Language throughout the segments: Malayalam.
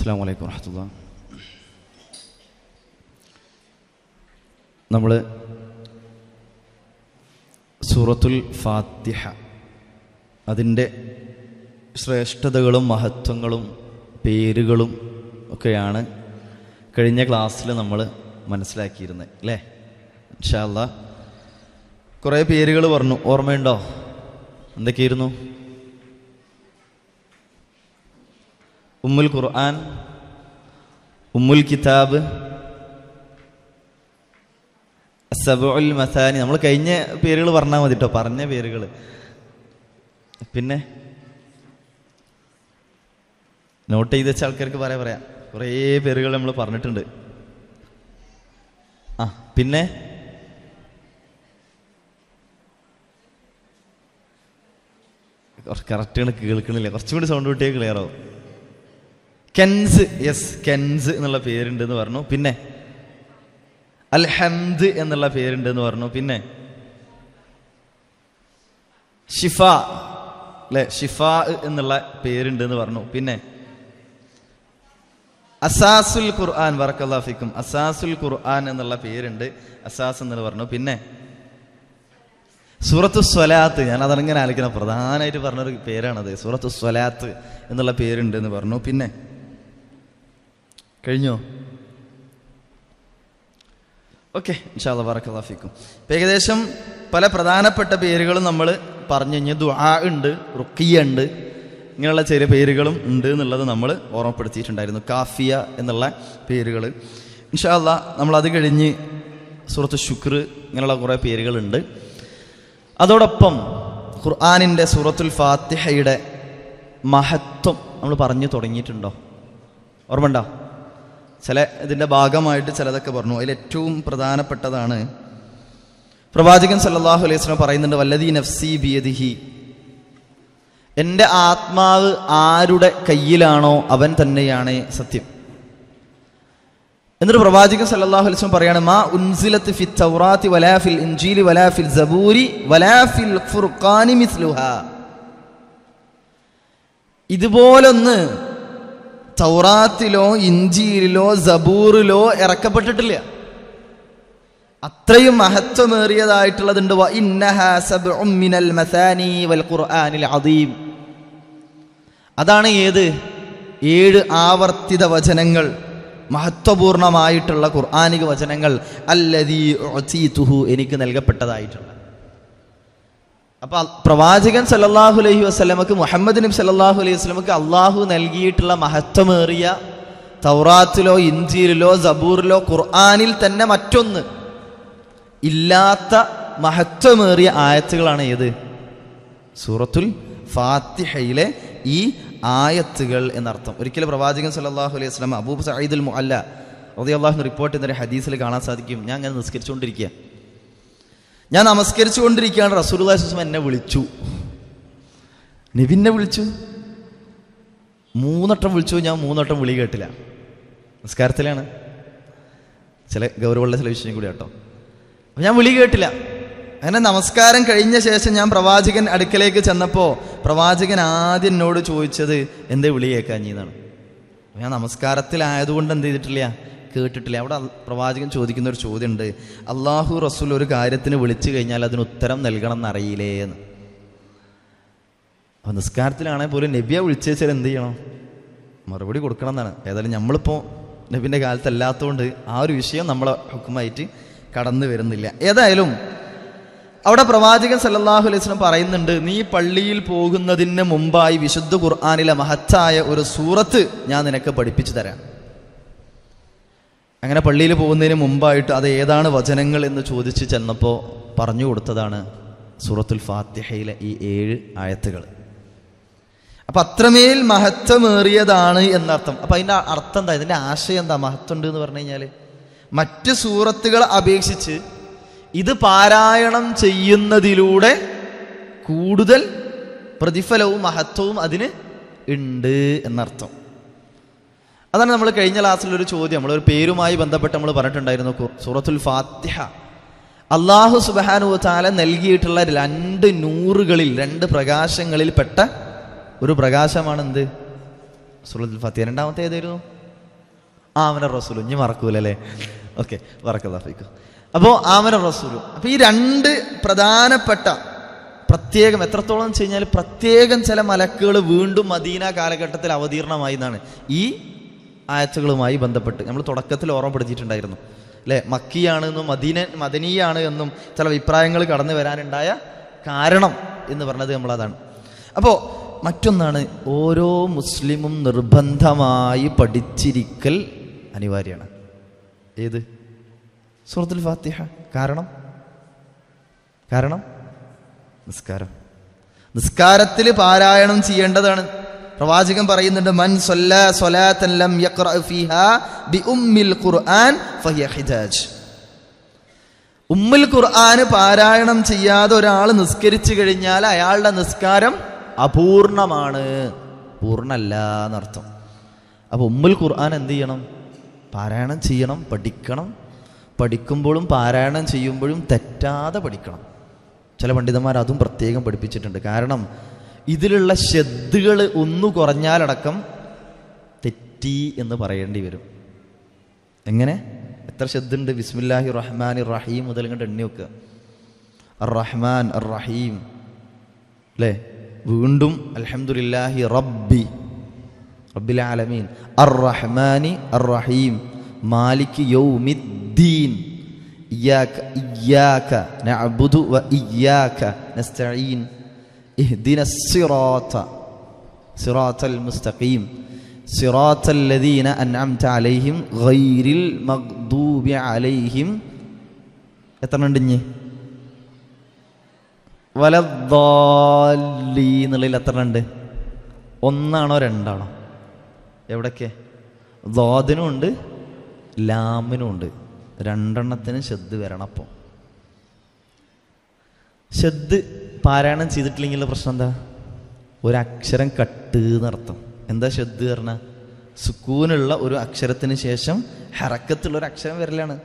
അസ്സലാമു അലൈക്കും വറഹ്മത്തുള്ളാഹി. നമ്മൾ സൂറത്തുൽ ഫാത്തിഹ അതിൻ്റെ ശ്രേഷ്ഠതകളും മഹത്വങ്ങളും പേരുകളും ഒക്കെയാണ് കഴിഞ്ഞ ക്ലാസ്സിൽ നമ്മൾ മനസ്സിലാക്കിയിരുന്നത് അല്ലേ? ഇൻഷാ അല്ലാഹ് കുറേ പേരുകൾ പറഞ്ഞു, ഓർമ്മയുണ്ടോ? എന്തൊക്കെയായിരുന്നു? ഉമ്മുൽ ഖുർആൻ, ഉമ്മുൽ കിതാബ്, സബഉൽ മസാനി. നമ്മൾ കഴിഞ്ഞ പേരുകൾ പറഞ്ഞാൽ മതി കേട്ടോ, പറഞ്ഞ പേരുകൾ. പിന്നെ നോട്ട് ചെയ്ത് വെച്ച ആൾക്കാർക്ക് പറയാം, കുറേ പേരുകൾ നമ്മൾ പറഞ്ഞിട്ടുണ്ട്. പിന്നെ കറക്റ്റാണ്, കേൾക്കണില്ല, കുറച്ചും കൂടി സൗണ്ട് കൂട്ടിയാൽ ക്ലിയർ ആവും. കെൻസ്, യെസ്, കെൻസ് എന്നുള്ള പേരുണ്ട് എന്ന് പറഞ്ഞു. പിന്നെ അൽ ഹംദ് എന്നുള്ള പേരുണ്ട് എന്ന് പറഞ്ഞു. പിന്നെ ഷിഫ അല്ലെ, ഷിഫ എന്നുള്ള പേരുണ്ട് എന്ന് പറഞ്ഞു. പിന്നെ അസാസുൽ ഖുർആൻ, ബറക്കല്ലാഹു ഫീക്കും, അസാസുൽ ഖുർആൻ എന്നുള്ള പേരുണ്ട്, അസാസ് എന്ന് പറഞ്ഞു. പിന്നെ സൂറത്തു സ്വലാത്ത്, ഞാൻ അതങ്ങനെ ആലോചിക്കണം, പ്രധാനമായിട്ട് പറഞ്ഞൊരു പേരാണത്. സൂറത്തു സ്വലാത്ത് എന്നുള്ള പേരുണ്ട് എന്ന് പറഞ്ഞു. പിന്നെ കഴിഞ്ഞോ? ഓക്കെ, ഇൻഷാ അല്ലാഹ്, ബറക്കല്ലാഹു ഫീക്കും. ഏകദേശം പല പ്രധാനപ്പെട്ട പേരുകളും നമ്മൾ പറഞ്ഞു കഴിഞ്ഞ്. ദുആ ഉണ്ട്, റുഖിയ ഉണ്ട്, ഇങ്ങനെയുള്ള ചെറിയ പേരുകളും ഉണ്ട് എന്നുള്ളത് നമ്മൾ ഓർമ്മപ്പെടുത്തിയിട്ടുണ്ടായിരുന്നു. കാഫിയ എന്നുള്ള പേരുകൾ. ഇൻഷാ അല്ലാഹ് നമ്മളത് കഴിഞ്ഞ് സൂറത്തു ശുക്ർ, ഇങ്ങനെയുള്ള കുറേ പേരുകളുണ്ട്. അതോടൊപ്പം ഖുർആനിൻ്റെ സൂറത്തുൽ ഫാത്തിഹയുടെ മഹത്വം നമ്മൾ പറഞ്ഞു തുടങ്ങിയിട്ടുണ്ടോ? ഓർമ്മയുണ്ടോ? ചില ഇതിൻ്റെ ഭാഗമായിട്ട് ചിലതൊക്കെ പറഞ്ഞു. അതിലേറ്റവും പ്രധാനപ്പെട്ടതാണ് പ്രവാചകൻ സല്ലല്ലാഹു അലൈഹി വസല്ലം പറയുന്നുണ്ട്, വല്ലദീ നഫ്സി ബിയദിഹി, എൻ്റെ ആത്മാവ് ആരുടെ കയ്യിലാണോ അവൻ തന്നെയാണ് സത്യം. എന്നിട്ട് പ്രവാചകൻ സല്ലല്ലാഹു അലൈഹി വസല്ലം പറയാണ്, മാ ഉൻസിലത്ത് ഫി തൗറാത്തി വലാ ഫിൽ ഇൻജീലി വലാ ഫിൽ സബൂരി വലാ ഫിൽ ഫുർഖാനി മിസ്ലുഹാ. ഇതുപോലൊന്ന് തൗറാത്തിലോ ഇൻജീലിലോ സബൂറിലോ ഇറക്കപ്പെട്ടിട്ടില്ല. അത്രയും മഹത്വമേറിയതായിട്ടുള്ളതുണ്ട്. വ ഇന്നഹാ സബ്ഉം മിനൽ മസാനി വൽ ഖുർആനിൽ അദീം. അതാണ് ഏത്? 7 ആവർത്തിത വചനങ്ങൾ, മഹത്വപൂർണമായിട്ടുള്ള ഖുർആനിക വചനങ്ങൾ. അല്ലദീ ഉഅതീതുഹു, എനിക്ക് നൽകപ്പെട്ടതായിട്ടുള്ള. അപ്പൊ പ്രവാചകൻ സല്ലല്ലാഹു അലൈഹി വസല്ലമക്ക്, മുഹമ്മദ് നബി സല്ലല്ലാഹു അലൈഹി വസല്ലമക്ക് അള്ളാഹു നൽകിയിട്ടുള്ള മഹത്വമേറിയ തൗറാത്തിലോ ഇൻജീലിലോ സബൂറിലോ ഖുർആനിൽ തന്നെ മറ്റൊന്ന് ഇല്ലാത്ത മഹത്വമേറിയ ആയത്തുകളാണ് ഏത്? സൂറത്തുൽ ഫാത്തിഹയിലെ ഈ ആയത്തുകൾ എന്നർത്ഥം. ഒരിക്കലും പ്രവാചകൻ സല്ലല്ലാഹു അലൈഹി വസല്ലം അബൂ സഈദുൽ മുഅല്ല റളിയല്ലാഹു അൻഹു റിപ്പോർട്ട് ചെയ്യുന്ന ഒരു ഹദീസിൽ കാണാൻ സാധിക്കും. ഞാൻ അങ്ങനെ നമസ്കരിച്ചുകൊണ്ടിരിക്കുകയാണ്. റസൂലുള്ളാഹി സ്വല്ലല്ലാഹു അലൈഹി വസല്ലം എന്നെ വിളിച്ചു, നബിനെ വിളിച്ചു. 3 വട്ടം വിളിച്ചു. ഞാൻ 3 വട്ടം വിളി കേട്ടില്ല. നിസ്കാരത്തിലാണ്, ചില ഗൗരവമുള്ള ചില വിഷയം കൂടി കേട്ടോ. അപ്പം ഞാൻ വിളി കേട്ടില്ല. അങ്ങനെ നമസ്കാരം കഴിഞ്ഞ ശേഷം ഞാൻ പ്രവാചകൻ അടുക്കലേക്ക് ചെന്നപ്പോൾ പ്രവാചകൻ ആദ്യം എന്നോട് ചോദിച്ചത് എന്തേ വിളി കേൾക്കാഞ്ഞെന്നാണ്. ഞാൻ നമസ്കാരത്തിലായതുകൊണ്ട് എന്ത് ചെയ്തിട്ടില്ല, കേട്ടിട്ടില്ല. അവിടെ പ്രവാചകൻ ചോദിക്കുന്ന ഒരു ചോദ്യമുണ്ട്, അള്ളാഹു റസൂൽ ഒരു കാര്യത്തിന് വിളിച്ചു കഴിഞ്ഞാൽ അതിന് ഉത്തരം നൽകണം എന്നറിയില്ലേ എന്ന്. അപ്പം നിസ്കാരത്തിലാണെങ്കിൽ പോലും നബിയെ വിളിച്ചാൽ എന്ത് ചെയ്യണം? മറുപടി കൊടുക്കണം എന്നാണ്. ഏതായാലും നമ്മളിപ്പോൾ നബിൻ്റെ കാലത്തല്ലാത്തതുകൊണ്ട് ആ ഒരു വിഷയം നമ്മളെ ഹുക്കുമായിട്ട് കടന്നു വരുന്നില്ല. ഏതായാലും അവിടെ പ്രവാചകൻ സല്ലല്ലാഹു അലൈഹി വസല്ലം പറയുന്നുണ്ട്, നീ പള്ളിയിൽ പോകുന്നതിന് മുമ്പായി വിശുദ്ധ ഖുർആനിലെ മഹത്തായ ഒരു സൂറത്ത് ഞാൻ നിനക്ക് പഠിപ്പിച്ചു തരാം. അങ്ങനെ പള്ളിയിൽ പോകുന്നതിന് മുമ്പായിട്ട് അത് ഏതാണ് വചനങ്ങൾ എന്ന് ചോദിച്ച് ചെന്നപ്പോൾ പറഞ്ഞു കൊടുത്തതാണ് സൂറത്തുൽ ഫാത്തിഹയിലെ ഈ 7 ആയത്തുകൾ. അപ്പം അത്രമേൽ മഹത്വമേറിയതാണ് എന്നർത്ഥം. അപ്പം അതിൻ്റെ അർത്ഥം എന്താ, ഇതിൻ്റെ ആശയം എന്താ? മഹത്വം ഉണ്ട് എന്ന് പറഞ്ഞു കഴിഞ്ഞാൽ മറ്റ് സൂറത്തുകളെ അപേക്ഷിച്ച് ഇത് പാരായണം ചെയ്യുന്നതിലൂടെ കൂടുതൽ പ്രതിഫലവും മഹത്വവും അതിന് ഉണ്ട് എന്നർത്ഥം. അതാണ് നമ്മൾ കഴിഞ്ഞ ക്ലാസ്സിലൊരു ചോദ്യം, നമ്മളൊരു പേരുമായി ബന്ധപ്പെട്ട് നമ്മൾ പറഞ്ഞിട്ടുണ്ടായിരുന്നു. സൂറത്തുൽ ഫാത്തിഹ അള്ളാഹു സുബ്ഹാനഹു വ തആല നൽകിയിട്ടുള്ള 2 നൂറുകളിൽ 2 പ്രകാശങ്ങളിൽ പെട്ട ഒരു പ്രകാശമാണ് എന്ത്? സൂറത്തുൽ ഫാത്തിഹ. രണ്ടാമത്തെ ഏതായിരുന്നു? ആമന റസൂലും. ഇനി മറക്കൂലല്ലേ? ഓക്കെ, ബറക്കല്ലാഹു. അപ്പോൾ ആമന റസൂലും. അപ്പോൾ ഈ രണ്ട് പ്രധാനപ്പെട്ട പ്രത്യേകം എത്രത്തോളം വെച്ച് കഴിഞ്ഞാൽ പ്രത്യേകം ചില മലക്കുകൾ വീണ്ടും മദീന കാലഘട്ടത്തിൽ അവതീർണമായി എന്നാണ് ഈ ആയത്തുകളുമായി ബന്ധപ്പെട്ട് നമ്മൾ തുടക്കത്തിൽ ഓർമ്മപ്പെടുത്തിയിട്ടുണ്ടായിരുന്നു അല്ലേ? മക്കിയാണെന്നും മദനീയാണ് എന്നും ചില അഭിപ്രായങ്ങൾ കടന്നു വരാനുണ്ടായ കാരണം എന്ന് പറഞ്ഞത് നമ്മളതാണ്. അപ്പോൾ മറ്റൊന്നാണ്, ഓരോ മുസ്ലിമും നിർബന്ധമായി പഠിച്ചിരിക്കൽ അനിവാര്യമാണ്. ഏത്? സൂറത്തുൽ ഫാത്തിഹ. കാരണം നിസ്കാരത്തിൽ പാരായണം ചെയ്യേണ്ടതാണ്. പ്രവാചകൻ പറയുന്നുണ്ട്, മൻ സല്ലാ സ്വലാത്തൻ ലം യഖ്റഅ ഫീഹാ ബിഉമ്മിൽ ഖുർആൻ ഫഹിയ ഹിജാജ്. ഉമ്മുൽ ഖുർആൻ പാരായണം ചെയ്യാതെ ഒരാൾ നിസ്കരിച്ചു കഴിഞ്ഞാൽ അയാളുടെ നിസ്കാരം അപൂർണമാണ്, പൂർണ്ണല്ല എന്നർത്ഥം. അപ്പോൾ ഉമ്മുൽ ഖുർആൻ എന്ത് ചെയ്യണം? പാരായണം ചെയ്യണം, പഠിക്കണം. പഠിക്കുമ്പോഴും പാരായണം ചെയ്യുമ്പോഴും തെറ്റാതെ പഠിക്കണം. ചില പണ്ഡിതന്മാർ അതും പ്രത്യേകം പഠിപ്പിച്ചിട്ടുണ്ട്. കാരണം ഇതിലുള്ള ശബ്ദകൾ ഒന്നു കുറഞ്ഞാലടക്കം തെറ്റി എന്ന് പറയേണ്ടി വരും. എങ്ങനെ? എത്ര ശബ്ദുണ്ട്? ബിസ്മില്ലാഹിർ റഹ്മാനിർ റഹീം മുതൽ ഇങ്ങോട്ട് എണ്ണി വെക്കുക. അർ റഹ്മാൻ അർ റഹീം അല്ലേ? വീണ്ടും അൽഹംദുലില്ലാഹി റബ്ബിൽ ആലമീൻ, അർ റഹ്മാനി അർ റഹീം, മാലിക് യൗമിദ്ദീൻ, ഇയ്യാക നഅ്ബുദു വ ഇയ്യാക നസ്തഈൻ, ഇഹ്ദിനസ് സിറാത്തൽ മുസ്തഖീം, സിറാത്തൽ ലദീന അൻഅംത അലൈഹിം ഗൈറിൽ മഗ്ദൂബി അലൈഹിം. എത്ര ഉണ്ട്? ഇഞ്ഞ് വലദ്ദാലീൻ എന്നുള്ളതിൽ എത്ര ഉണ്ട്? ഒന്നാണോ രണ്ടാണോ? എവിടൊക്കെ? ദാദിനും ഉണ്ട് ലാമിനും ഉണ്ട്. രണ്ടെണ്ണത്തിന് ശബ്ദ് വരണം. അപ്പോൾ ശബ്ദ് പാരായണം ചെയ്തിട്ടില്ലെങ്കിലുള്ള പ്രശ്നം എന്താ? ഒരക്ഷരം കട്ട് എന്നർത്ഥം. എന്താ ശബ്ദ് പറഞ്ഞാൽ? സുക്കൂനുള്ള ഒരു അക്ഷരത്തിന് ശേഷം ഹറക്കത്തുള്ള ഒരു അക്ഷരം വരലാണ്.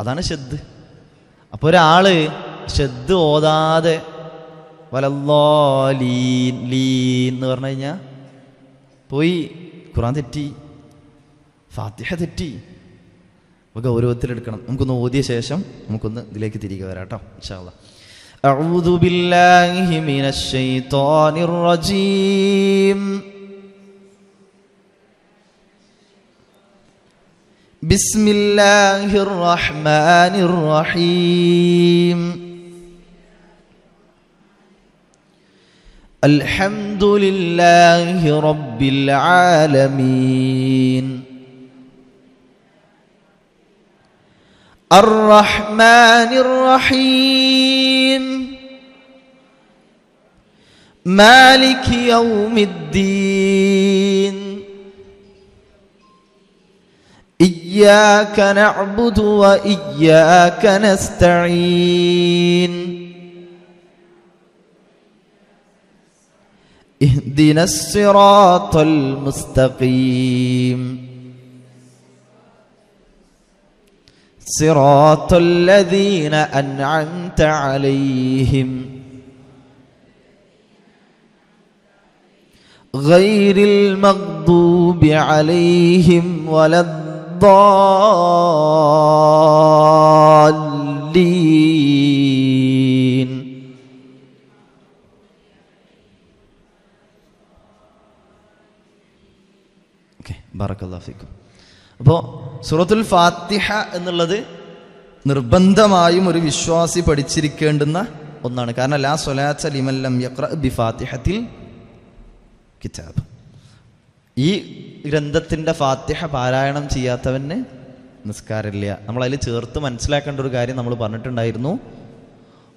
അതാണ് ശബ്ദ്. അപ്പോൾ ഒരാള് ശബ്ദ് ഓതാതെ വലല്ലാലീൻ ലീൻ എന്ന് പറഞ്ഞു കഴിഞ്ഞാൽ പോയി, ഖുർആൻ തെറ്റി, ഫാത്തിഹ തെറ്റി. അപ്പോൾ ഗൗരവത്തിലെടുക്കണം. നമുക്കൊന്ന് ഓതിയ ശേഷം നമുക്കൊന്ന് ഇതിലേക്ക് തിരികെ വരാം കേട്ടോ, ഇൻഷാ അല്ലാഹ്. അഊദു ബില്ലാഹി മിനശ് ശൈത്വാനിർ റജീം. ബിസ്മില്ലാഹിർ റഹ്മാനിർ റഹീം. അൽഹംദുലില്ലാഹി റബ്ബിൽ ആലമീൻ. അർ-റഹ്മാനിർ റഹീം. മാലിക് യൗമിദ്ദീൻ. ഇയ്യാക നഅ്ബുദു വ ഇയ്യാക നസ്തഈൻ. ഇഹ്ദിനസ് സിറാത്തൽ മുസ്തഖീം. സിറാത്തൽ ലദീന അൻഅംത അലൈഹിം ഗൈറിൽ മഗ്ദൂബി അലൈഹിം വലദ്ദാല്ലീൻ. ബറക്കല്ലാഹു ഫീക്കും. അപ്പോൾ സൂറത്തുൽ ഫാത്തിഹ എന്നുള്ളത് നിർബന്ധമായും ഒരു വിശ്വാസി പഠിച്ചിരിക്കേണ്ടുന്ന ഒന്നാണ്. കാരണം ലാ സ്വലാത്ത ലിമൻ ലം യഖ്റഅ ബിഫാത്തിഹത്തിൽ കിതാബ്. ഈ ഗ്രന്ഥത്തിൻ്റെ ഫാത്തിഹ പാരായണം ചെയ്യാത്തവന് നിസ്കാരമില്ല. നമ്മളതിൽ ചേർത്ത് മനസ്സിലാക്കേണ്ട ഒരു കാര്യം നമ്മൾ പറഞ്ഞിട്ടുണ്ടായിരുന്നു.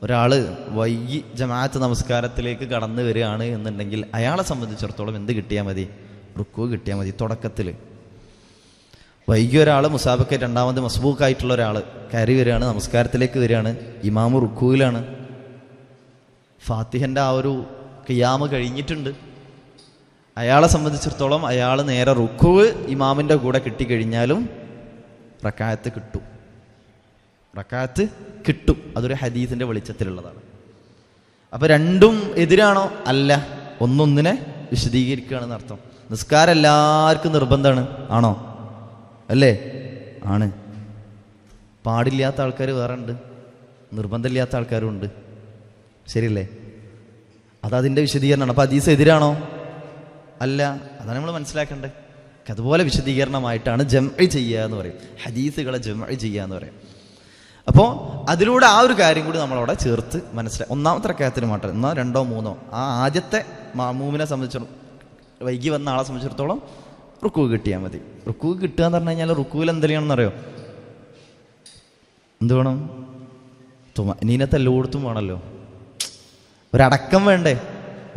ഒരാൾ വൈകി ജമാഅത്ത് നമസ്കാരത്തിലേക്ക് കടന്നു വരികയാണ് എന്നുണ്ടെങ്കിൽ അയാളെ സംബന്ധിച്ചിടത്തോളം എന്ത് കിട്ടിയാൽ മതി? റുക്കൂ കിട്ടിയാൽ മതി. തുടക്കത്തിൽ വൈകി ഒരാൾ മുസാബക്ക് രണ്ടാമത് മസ്ബൂക്കായിട്ടുള്ള ഒരാൾ കയറി വരികയാണ്, നമസ്കാരത്തിലേക്ക് വരികയാണ്, ഇമാമ് റുക്കൂയിലാണ്, ഫാത്തിഹൻ്റെ ആ ഒരു ഖിയാമ് കഴിഞ്ഞിട്ടുണ്ട്. അയാളെ സംബന്ധിച്ചിടത്തോളം അയാൾ നേരെ റുക്കൂവ് ഇമാമിൻ്റെ കൂടെ കിട്ടിക്കഴിഞ്ഞാലും റക്കായത്ത് കിട്ടും. അതൊരു ഹദീസിൻ്റെ വെളിച്ചത്തിലുള്ളതാണ്. അപ്പോൾ രണ്ടും എതിരാണോ? അല്ല, ഒന്നൊന്നിനെ വിശദീകരിക്കുകയാണെന്ന് അർത്ഥം. നിസ്കാരം എല്ലാവർക്കും നിർബന്ധമാണ്, ആണോ? അല്ലേ? ആണ്. പാടില്ലാത്ത ആൾക്കാർ വേറെ ഉണ്ട്, നിർബന്ധമില്ലാത്ത ആൾക്കാരും ഉണ്ട്. ശരിയല്ലേ? അതതിൻ്റെ വിശദീകരണമാണ്. അപ്പോൾ ഹദീസ് എതിരാണോ? അല്ല. അതാണ് നമ്മൾ മനസ്സിലാക്കേണ്ടത്. അതുപോലെ വിശദീകരണമായിട്ടാണ് ജംഇ ചെയ്യുക എന്ന് പറയും, ഹദീസുകളെ ജംഇ ചെയ്യുക എന്ന് പറയും. അപ്പോൾ അതിലൂടെ ആ ഒരു കാര്യം കൂടി നമ്മളവിടെ ചേർത്ത് മനസ്സിലാക്കി. ഒന്നാമത്തെ റക്അത്തിന് മാത്രം, ഒന്നോ രണ്ടോ മൂന്നോ, ആ ആദ്യത്തെ മഅ്മൂമിനെ സംബന്ധിച്ചിടത്തോളം, വൈകി വന്ന ആളെ സംബന്ധിച്ചിടത്തോളം റുക്കൂ കിട്ടിയാൽ മതി. റുക്കൂ കിട്ടുക എന്ന് പറഞ്ഞു കഴിഞ്ഞാൽ റുക്കൂവിൽ എന്തെല്ലാണെന്നറിയോ? എന്ത് വേണം? തുമഅനീനത്ത് എല്ലായിടത്തും വേണമല്ലോ, ഒരടക്കം വേണ്ടേ?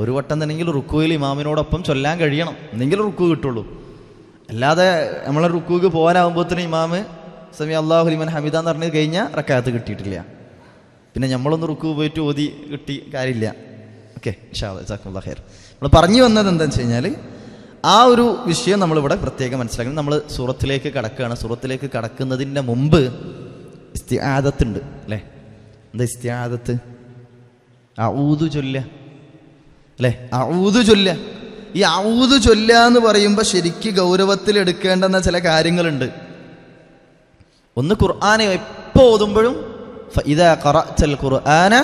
ഒരു വട്ടം തന്നെങ്കിൽ റുക്കൂയിൽ ഇമാമിനോടൊപ്പം ചൊല്ലാൻ കഴിയണം, എന്നെങ്കിലും റുക്കൂ കിട്ടുള്ളൂ. അല്ലാതെ നമ്മളെ റുക്കൂക്ക് പോകാനാകുമ്പോഴത്തേനും ഇമാമ് സമി അല്ലാഹു ലിമൻ ഹമീദ എന്ന് പറഞ്ഞ് കഴിഞ്ഞാൽ റക്അത്ത് കിട്ടിയിട്ടില്ല. പിന്നെ നമ്മളൊന്ന് റുക്കൂ പോയിട്ട് ഓതി കിട്ടി കാര്യമില്ല. ഓക്കെ, ഇൻഷാ അല്ലാഹ് ജസാക്കല്ലാഹു ഖൈർ. നമ്മൾ പറഞ്ഞു വന്നത് എന്താണെന്ന് വെച്ച് കഴിഞ്ഞാൽ ആ ഒരു വിഷയം നമ്മളിവിടെ പ്രത്യേകം മനസ്സിലാക്കണം. നമ്മൾ സൂറത്തിലേക്ക് കടക്കുകയാണ്. സൂറത്തിലേക്ക് കടക്കുന്നതിൻ്റെ മുമ്പ് ഇസ്തിആദത്ത് ഉണ്ട് അല്ലേ? എന്താ ഇസ്തിആദത്ത്? അഊദു ചൊല്ല അല്ലേ? അഊദു ചൊല്ല. ഈ അഊദു ചൊല്ല എന്ന് പറയുമ്പോൾ ശരിക്ക് ഗൗരവത്തിൽ എടുക്കേണ്ടുന്ന ചില കാര്യങ്ങളുണ്ട്. ഒന്ന്, ഖുർആനെ എപ്പോൾ ഓതുമ്പോഴും ഫഇദാ ഖറഅതൽ ഖുർആന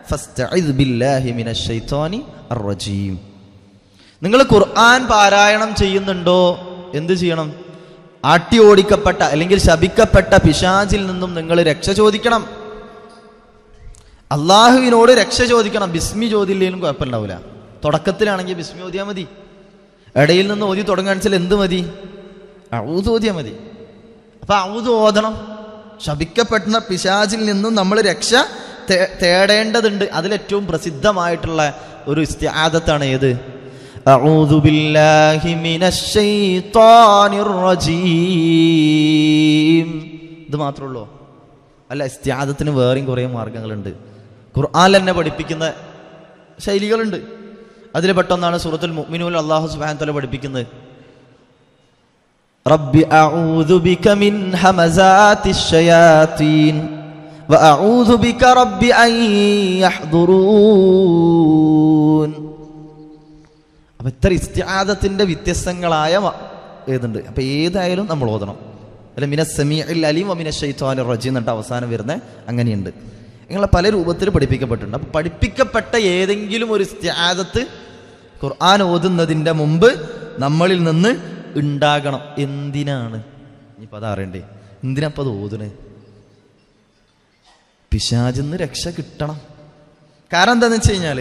ഫസ്തഇദ് ബില്ലാഹി മിനശ് ശൈത്വാനി അർറജീം. നിങ്ങൾ ഖുർആൻ പാരായണം ചെയ്യുന്നുണ്ടോ, എന്ത് ചെയ്യണം? ആട്ടി ഓടിക്കപ്പെട്ട അല്ലെങ്കിൽ ശപിക്കപ്പെട്ട പിശാചിൽ നിന്നും നിങ്ങൾ രക്ഷ ചോദിക്കണം. അള്ളാഹുവിനോട് രക്ഷ ചോദിക്കണം. ബിസ്മി ചോദില്ലേലും കുഴപ്പമുണ്ടാവില്ല. തുടക്കത്തിലാണെങ്കിൽ ബിസ്മി ഓതിയാൽ മതി. ഇടയിൽ നിന്ന് ഓതി തുടങ്ങാണെച്ചാൽ എന്ത് മതി? അഊദ് ഓതിയാൽ മതി. അപ്പം അഊദ് ഓതണം. ശപിക്കപ്പെടുന്ന പിശാചിൽ നിന്നും നമ്മൾ രക്ഷ തേടേണ്ടതുണ്ട്. അതിലേറ്റവും പ്രസിദ്ധമായിട്ടുള്ള ഒരു ഇസ്തിആദത്താണ് ഏത്? അഊദു ബില്ലാഹി മിനശ് ശൈത്വാനിർ റജീം. ഇത് മാത്രമേ ഉള്ളൂ? അല്ല, ഇസ്തിആദത്തിന് വേറെയും കുറേ മാർഗങ്ങളുണ്ട്. ഖുർആനിൽ തന്നെ പഠിപ്പിക്കുന്ന ശൈലികളുണ്ട്. അതിൽ പെട്ടെന്നാണ് സൂറത്തുൽ മുഅ്മിനൂൻ അല്ലാഹു സുബ്ഹാനഹു വ തആല പഠിപ്പിക്കുന്നത്, റബ്ബി അഊദു ബിക മിൻ ഹമസാത്തിശ് ശയാതീൻ വ അഊദു ബിക റബ്ബി അൻ യഹ്ദുറൂൻ. അപ്പോൾ ഇത്ര ഇസ്തിആദത്തിന്റെ വ്യത്യസ്തങ്ങളായ ഏതുണ്ട്. അപ്പോൾ ഏതായാലും നമ്മൾ ഓതണം. അല്ല, മിനസ് സമീഇൽ അലീം വ മിനശ് ശൈത്വാനിർ റജീം എന്നിട്ട് അവസാനം വരുന്ന അങ്ങനെയുണ്ട്. ഇങ്ങനെ പല രൂപത്തിൽ പഠിപ്പിക്കപ്പെട്ടിട്ടുണ്ട്. അപ്പോൾ പഠിപ്പിക്കപ്പെട്ട ഏതെങ്കിലും ഒരു ഇസ്തിആദത്ത് ഖുർആൻ ഓതുന്നതിൻ്റെ മുമ്പ് നമ്മളിൽ നിന്ന് ഉണ്ടാകണം. എന്തിനാണ്? ഇനിയിപ്പോൾ അതറിയണ്ടേ, എന്തിനപ്പോൾ അത് ഓതണേ? പിശാചിൽ നിന്ന് രക്ഷ കിട്ടണം. കാരണം എന്താണെന്ന് വെച്ച് കഴിഞ്ഞാൽ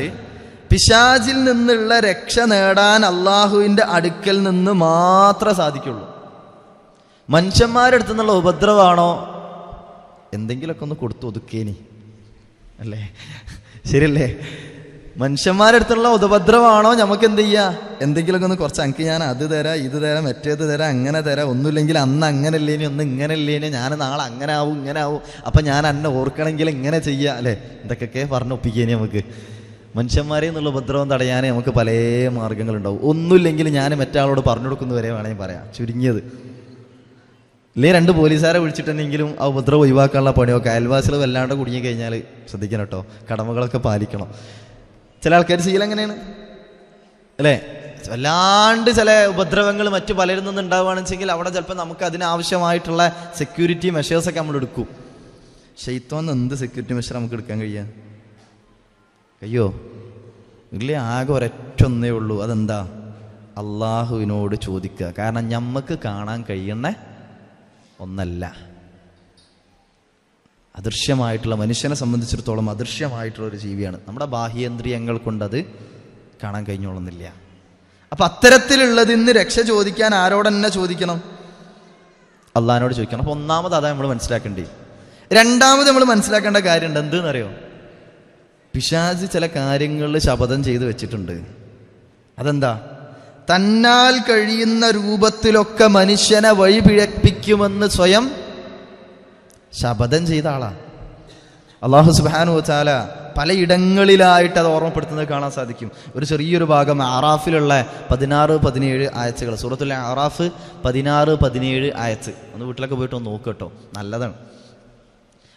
പിശാചിൽ നിന്നുള്ള രക്ഷ നേടാൻ അള്ളാഹുവിൻ്റെ അടുക്കൽ നിന്ന് മാത്രമേ സാധിക്കുള്ളൂ. മനുഷ്യന്മാരുടെ അടുത്തു നിന്നുള്ള ഉപദ്രവമാണോ? എന്തെങ്കിലുമൊക്കെ ഒന്ന് കൊടുത്തു ഒതുക്കേനി അല്ലേ? ശരിയല്ലേ? മനുഷ്യന്മാരുടെ അടുത്തുള്ള ഉപദ്രവമാണോ? നമുക്ക് എന്ത് ചെയ്യുക? എന്തെങ്കിലുമൊക്കെ ഒന്ന് കുറച്ച് എനിക്ക് ഞാൻ അത് തരാം, ഇത് തരാം, മറ്റേത് തരാം, അങ്ങനെ തരാം. ഒന്നുമില്ലെങ്കിൽ അന്ന് അങ്ങനെ അല്ലേനി, ഒന്ന് ഇങ്ങനെ അല്ലേനി, ഞാൻ നാളെ അങ്ങനെ ആവും, ഇങ്ങനെ ആവും, അപ്പം ഞാൻ അന്നെ ഓർക്കണമെങ്കിൽ ഇങ്ങനെ ചെയ്യുക അല്ലേ? ഇതൊക്കെ പറഞ്ഞ് ഒപ്പിക്കേനി നമുക്ക്. മനുഷ്യന്മാരെ എന്നുള്ള ഉപദ്രവം തടയാൻ നമുക്ക് പല മാർഗങ്ങളുണ്ടാവും. ഒന്നുമില്ലെങ്കിൽ ഞാൻ മറ്റാളോട് പറഞ്ഞു കൊടുക്കുന്നവരെ വേണമെങ്കിൽ പറയാം, ചുരുങ്ങിയത്. ഇല്ലേ, 2 പോലീസുകാരെ വിളിച്ചിട്ടുണ്ടെങ്കിലും ആ ഉപദ്രവം ഒഴിവാക്കാനുള്ള പണിയൊക്കെ. അയൽവാസികൾ വല്ലാണ്ട് കുടുങ്ങി കഴിഞ്ഞാൽ ശ്രദ്ധിക്കണം കേട്ടോ, കടമകളൊക്കെ പാലിക്കണം. ചില ആൾക്കാർ ചെയ്യലെങ്ങനെയാണ് അല്ലേ? വല്ലാണ്ട് ചില ഉപദ്രവങ്ങൾ മറ്റു പലരിൽ നിന്ന് ഉണ്ടാവുകയാണെന്ന് വെച്ചെങ്കിൽ അവിടെ ചിലപ്പോൾ നമുക്ക് അതിനാവശ്യമായിട്ടുള്ള സെക്യൂരിറ്റി മെഷേഴ്സൊക്കെ നമ്മൾ എടുക്കും. ശൈത്വാൻ എന്ത് സെക്യൂരിറ്റി മെഷർ നമുക്ക് എടുക്കാൻ കഴിയുക? അയ്യോ ഇല്ല, ആകെ ഒരൊറ്റൊന്നേ ഉള്ളൂ. അതെന്താ? അള്ളാഹുവിനോട് ചോദിക്കുക. കാരണം ഞമ്മക്ക് കാണാൻ കഴിയുന്ന ഒന്നല്ല, അദൃശ്യമായിട്ടുള്ള, മനുഷ്യനെ സംബന്ധിച്ചിടത്തോളം അദൃശ്യമായിട്ടുള്ള ഒരു ജീവിയാണ്. നമ്മുടെ ബാഹ്യേന്ദ്രിയങ്ങൾ കൊണ്ടത് കാണാൻ കഴിഞ്ഞോളുന്നില്ല. അപ്പം അത്തരത്തിലുള്ളതിന്ന് രക്ഷ ചോദിക്കാൻ ആരോടെന്നെ ചോദിക്കണം? അള്ളാഹിനോട് ചോദിക്കണം. അപ്പം ഒന്നാമത് അതാ നമ്മൾ മനസ്സിലാക്കേണ്ടത്. രണ്ടാമത് നമ്മൾ മനസ്സിലാക്കേണ്ട കാര്യമുണ്ട്. എന്തെന്നറിയോ? പിശാച് ചില കാര്യങ്ങളിൽ ശപഥം ചെയ്ത് വെച്ചിട്ടുണ്ട്. അതെന്താ? തന്നാൽ കഴിയുന്ന രൂപത്തിലൊക്കെ മനുഷ്യനെ വഴിപിഴപ്പിക്കുമെന്ന് സ്വയം ശപഥം ചെയ്ത ആളാണ്. അല്ലാഹു സുബ്ഹാനഹു വ തആല പലയിടങ്ങളിലായിട്ട് അത് ഓർമ്മപ്പെടുത്തുന്നത് കാണാൻ സാധിക്കും. ഒരു ചെറിയൊരു ഭാഗം അറാഫിലുള്ള 16-17 ആയത്തുകൾ, സൂറത്തുൽ അറാഫ് 16-17 ആയത്ത്. ഒന്ന് വീട്ടിലൊക്കെ പോയിട്ട് ഒന്ന് നോക്കുക കേട്ടോ, നല്ലതാണ്.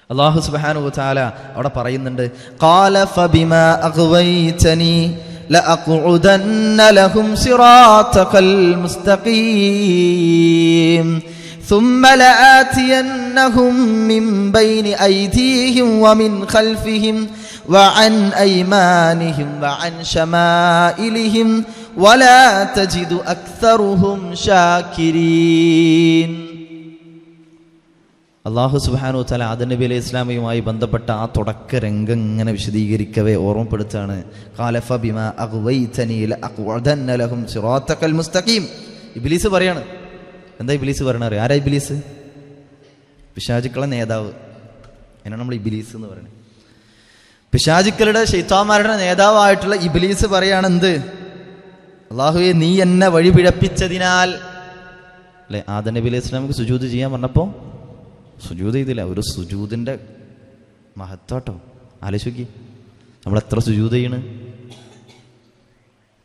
അല്ലാഹു സുബ്ഹാനഹു വ തആല അവിടെ പറയുന്നുണ്ട്, ഖാല ഫബിമാ അഗ്വൈതനി لأقعدن لهم صراطك المستقيم ثم لآتينهم من بين أيديهم ومن خلفهم وعن أيمانهم وعن شمائلهم ولا تجد أكثرهم شاكرين. അള്ളാഹു സുബ്ഹാനഹു വ തആല ആദം നബി അലൈഹി ഇസ്ലാമയുമായി ബന്ധപ്പെട്ട ആ തുടക്ക രംഗം ഇങ്ങനെ വിശദീകരിക്കവേ ഓർമ്മപ്പെടുത്താണ്. ഖാല ഫബിമാ അഗ്വൈതനി ലഅഖ്ഉദന്ന ലഹും സിറാത്തക്കൽ മുസ്തഖീം. ഇബ്ലീസ് പറയാണ്. എന്താ ഇബ്ലീസ് പറയണത്? ആരാ ഇബ്ലീസ്? പിശാചുക്കളുടെ നേതാവ്. അതിനാണ് നമ്മൾ ഇബ്ലീസ് എന്ന് പറയുന്നത്. പിശാചുക്കളുടെ ശൈത്താന്മാരുടെ നേതാവായിട്ടുള്ള ഇബ്ലീസ് പറയാണ് എന്ത്? അള്ളാഹുവേ, നീ എന്നെ വഴി പിഴപ്പിച്ചതിനാൽ അല്ലേ ആദം നബി അലൈഹി ഇസ്ലാമിക്ക് സുജൂദ് ചെയ്യാൻ പറഞ്ഞപ്പോൾ സുജൂദ് ചെയ്തില്ല. ഒരു സുജൂദിൻ്റെ മഹത്വട്ടോ ആലോചിക്കി. നമ്മൾ എത്ര സുജൂദ് ചെയ്യണ്?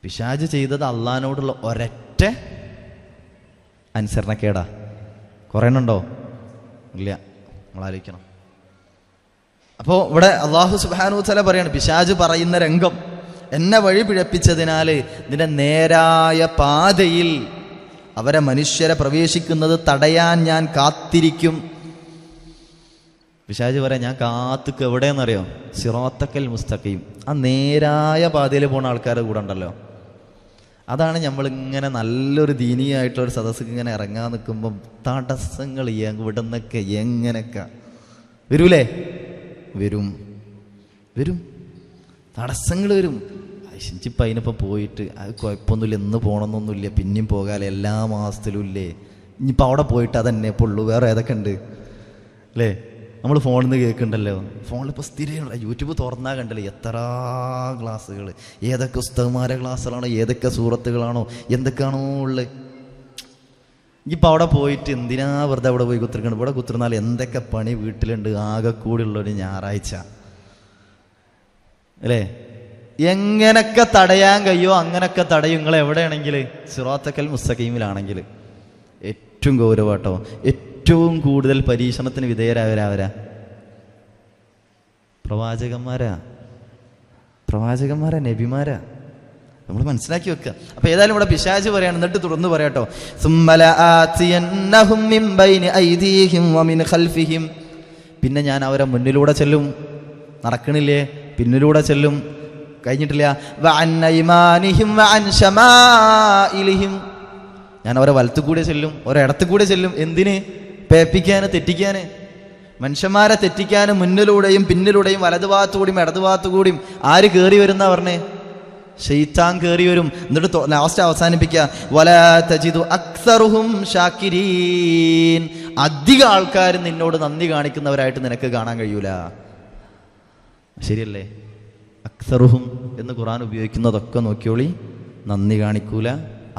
പിശാച് ചെയ്തത് അള്ളാഹിനോടുള്ള ഒരൊറ്റ അനുസരണക്കേടാ. കുറയണുണ്ടോ? ഇല്ല. നമ്മൾ ആലോചിക്കണം. അപ്പോൾ ഇവിടെ അള്ളാഹു സുബ്ഹാനഹു വ തആല പറയാണ്, പിശാച് പറയുന്ന രംഗം, എന്നെ വഴി പിഴപ്പിച്ചതിനാൽ നിന്റെ നേരായ പാതയിൽ അവരെ മനുഷ്യരെ പ്രവേശിക്കുന്നത് തടയാൻ ഞാൻ കാത്തിരിക്കും. പിശാച് പറയാം, ഞാൻ കാത്തുക്ക് എവിടെയെന്നറിയോ? സിറാത്തക്കൽ മുസ്തഖീം. ആ നേരായ പാതയിൽ പോകുന്ന ആൾക്കാരുടെ കൂടെ ഉണ്ടല്ലോ. അതാണ് നമ്മളിങ്ങനെ നല്ലൊരു ദീനീയായിട്ടുള്ളൊരു സദസ്സിൽ ഇങ്ങനെ ഇറങ്ങാൻ നിൽക്കുമ്പം തടസ്സങ്ങൾ ഇവിടെ നിന്നൊക്കെ എങ്ങനെയൊക്കെ വരൂലേ? വരും വരും തടസ്സങ്ങൾ വരും. ഇപ്പം അതിനിപ്പോൾ പോയിട്ട് അത് കുഴപ്പമൊന്നുമില്ല, എന്ന് പോകണമെന്നൊന്നുമില്ല, പിന്നെയും പോകാതെ എല്ലാ മാസത്തിലും ഇല്ലേ. ഇനിയിപ്പോൾ അവിടെ പോയിട്ട് അതന്നെ ഇപ്പോൾ ഉള്ളൂ, വേറെ ഏതൊക്കെ ഉണ്ട് അല്ലേ? നമ്മൾ ഫോണിൽ നിന്ന് കേൾക്കുന്നുണ്ടല്ലോ. ഫോണിലിപ്പോൾ സ്ഥിരം യൂട്യൂബ് തുറന്നാൽ കണ്ടല്ലോ എത്ര ക്ലാസ്സുകൾ, ഏതൊക്കെ ഉസ്താദുമാരെ ക്ലാസ്സുകളാണോ, ഏതൊക്കെ സൂറത്തുകളാണോ, എന്തൊക്കെയാണോ ഉള്ളത്. ഇനിയിപ്പോൾ അവിടെ പോയിട്ട് എന്തിനാ വെറുതെ അവിടെ പോയി കുത്തിരിക്കണം? ഇവിടെ കുത്തിരുന്നാൽ എന്തൊക്കെ പണി വീട്ടിലുണ്ട്. ആകെ കൂടിയുള്ളൊരു ഞായറാഴ്ച അല്ലേ? എങ്ങനൊക്കെ തടയാൻ കഴിയോ അങ്ങനൊക്കെ തടയും. നിങ്ങൾ എവിടെയാണെങ്കിൽ സിറാത്തക്കൽ മുസ്തഖീമിലാണെങ്കിൽ ഏറ്റവും ഗൗരവട്ടോ, ഏറ്റവും കൂടുതൽ പരീക്ഷണത്തിന് വിധേയരായവരാ പ്രവാചകന്മാരാ, നബിമാരാ. നമ്മൾ മനസ്സിലാക്കി വെക്കുക. അപ്പൊ ഏതായാലും ഇവിടെ പിശാച് പറയാണ്. എന്നിട്ട് തുടർന്ന് പറയാട്ടോ, പിന്നെ ഞാൻ അവരെ മുന്നിലൂടെ ചെല്ലും. നടക്കണില്ലേ? പിന്നിലൂടെ ചെല്ലും. കഴിഞ്ഞിട്ടില്ല. ഞാൻ അവരെ വലത്തു കൂടെ ചെല്ലും, ഒരിടത്തു കൂടെ ചെല്ലും. എന്തിന്? പേപ്പിക്കാന്, തെറ്റിക്കാന്. മനുഷ്യന്മാരെ തെറ്റിക്കാനും മുന്നിലൂടെയും പിന്നിലൂടെയും വലതുഭാഗത്തുകൂടിയും ഇടതുഭാഗത്തുകൂടിയും ആര് കയറി വരുന്ന പറഞ്ഞേ? ശൈത്താൻ കയറി വരും. എന്നിട്ട് ലാസ്റ്റ് അവസാനിപ്പിക്കുക, വലാ തജിദു അക്സറുഹും ഷാക്കിരീൻ. അധികം ആൾക്കാരും നിന്നോട് നന്ദി കാണിക്കുന്നവരായിട്ട് നിനക്ക് കാണാൻ കഴിയൂല. ശരിയല്ലേ? അക്സറുഹും എന്ന് ഖുർആൻ ഉപയോഗിക്കുന്നതൊക്കെ നോക്കിയോളി. നന്ദി കാണിക്കൂല,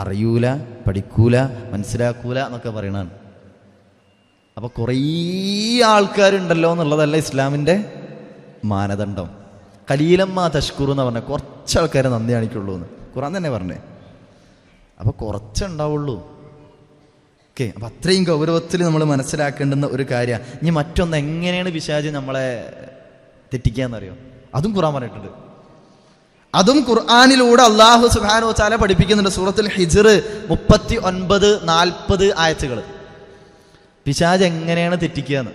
അറിയൂല, പഠിക്കൂല, മനസ്സിലാക്കൂല എന്നൊക്കെ പറയണതാണ്. അപ്പൊ കുറേ ആൾക്കാരുണ്ടല്ലോ എന്നുള്ളതല്ല ഇസ്ലാമിൻ്റെ മാനദണ്ഡം. കലീലമ്മ തഷ്കുറു എന്ന് പറഞ്ഞാൽ കുറച്ച് ആൾക്കാരെ നന്ദി കാണിക്കുള്ളൂ എന്ന് ഖുർആൻ തന്നെ പറഞ്ഞേ. അപ്പൊ കുറച്ചുണ്ടാവുള്ളൂ. ഓക്കെ. അപ്പൊ അത്രയും ഗൗരവത്തിൽ നമ്മൾ മനസ്സിലാക്കേണ്ടുന്ന ഒരു കാര്യമാണ്. ഇനി മറ്റൊന്ന്, എങ്ങനെയാണ് പിശാച് നമ്മളെ തെറ്റിക്കാന്നറിയോ? അതും ഖുർആൻ പറഞ്ഞിട്ടുണ്ട്. അതും ഖുർആനിലൂടെ അല്ലാഹു സുബ്ഹാനഹു വ തആല പഠിപ്പിക്കുന്നുണ്ട്. സൂറത്തുൽ ഹിജ്ർ 39-40 ആയത്തുകൾ. പിശാച് എങ്ങനെയാണ് തെറ്റിക്കുകയെന്ന്.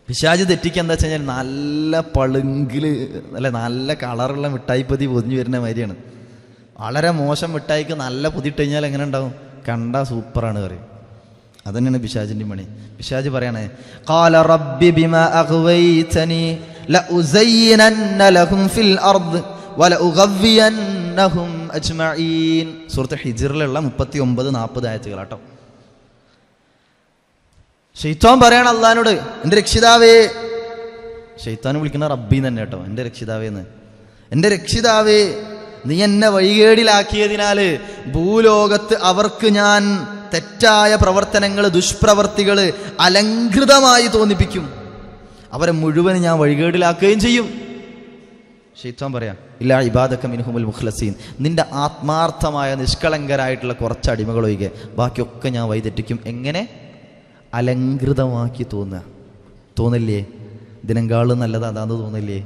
പിശാച് തെറ്റിക്കുക എന്താ വെച്ച് കഴിഞ്ഞാൽ, നല്ല പളുങ്കില് അല്ലെ, നല്ല കളറുള്ള മിഠായിപ്പൊതി പൊതിഞ്ഞു വരുന്ന മാതിരിയാണ്. വളരെ മോശം മിഠായിക്ക് നല്ല പൊതിട്ട് കഴിഞ്ഞാൽ എങ്ങനെ ഉണ്ടാവും? കണ്ടാ സൂപ്പറാണ് പറയും. അതന്നെയാണ് പിശാചിൻ്റെ പണി. പിശാച് പറയാണ്, ഖാല റബ്ബി ബിമാ അഗ്വൈതനി ലഉസയ്യിനന്ന ലഹും ഫിൽ അർദ് വലഉഗവ്വിയന്നഹും അജ്മഈൻ. സൂറത്തുൽ ഹിജ്റിലുള്ള 39-40 ആയത്തുകൾ കേട്ടോ. ശൈത്താൻ പറയാണ് അള്ളാഹിനോട്, എൻ്റെ രക്ഷിതാവേ. ശൈത്താൻ വിളിക്കുന്ന റബ്ബി തന്നെ കേട്ടോ, എൻ്റെ രക്ഷിതാവേന്ന്. എൻ്റെ രക്ഷിതാവേ, നീ എന്നെ വഴികേടിലാക്കിയതിനാൽ ഭൂലോകത്ത് അവർക്ക് ഞാൻ തെറ്റായ പ്രവർത്തനങ്ങൾ, ദുഷ്പ്രവർത്തികൾ അലങ്കൃതമായി തോന്നിപ്പിക്കും. അവരെ മുഴുവൻ ഞാൻ വഴികേടിലാക്കുകയും ചെയ്യും. ശൈത്താൻ പറയാം, ഇല്ലാ ഇബാദക മിൻഹുമുൽ മുഖ്ലസീൻ, നിന്റെ ആത്മാർത്ഥമായ നിഷ്കളങ്കരായിട്ടുള്ള കുറച്ച് അടിമകൾ ഒഴികെ ബാക്കിയൊക്കെ ഞാൻ വഴിതെറ്റിക്കും. എങ്ങനെ? അലങ്കൃതമാക്കി തോന്നില്ലേ? ദിനങ്കാളും നല്ലത് അതാന്ന് തോന്നില്ലേ?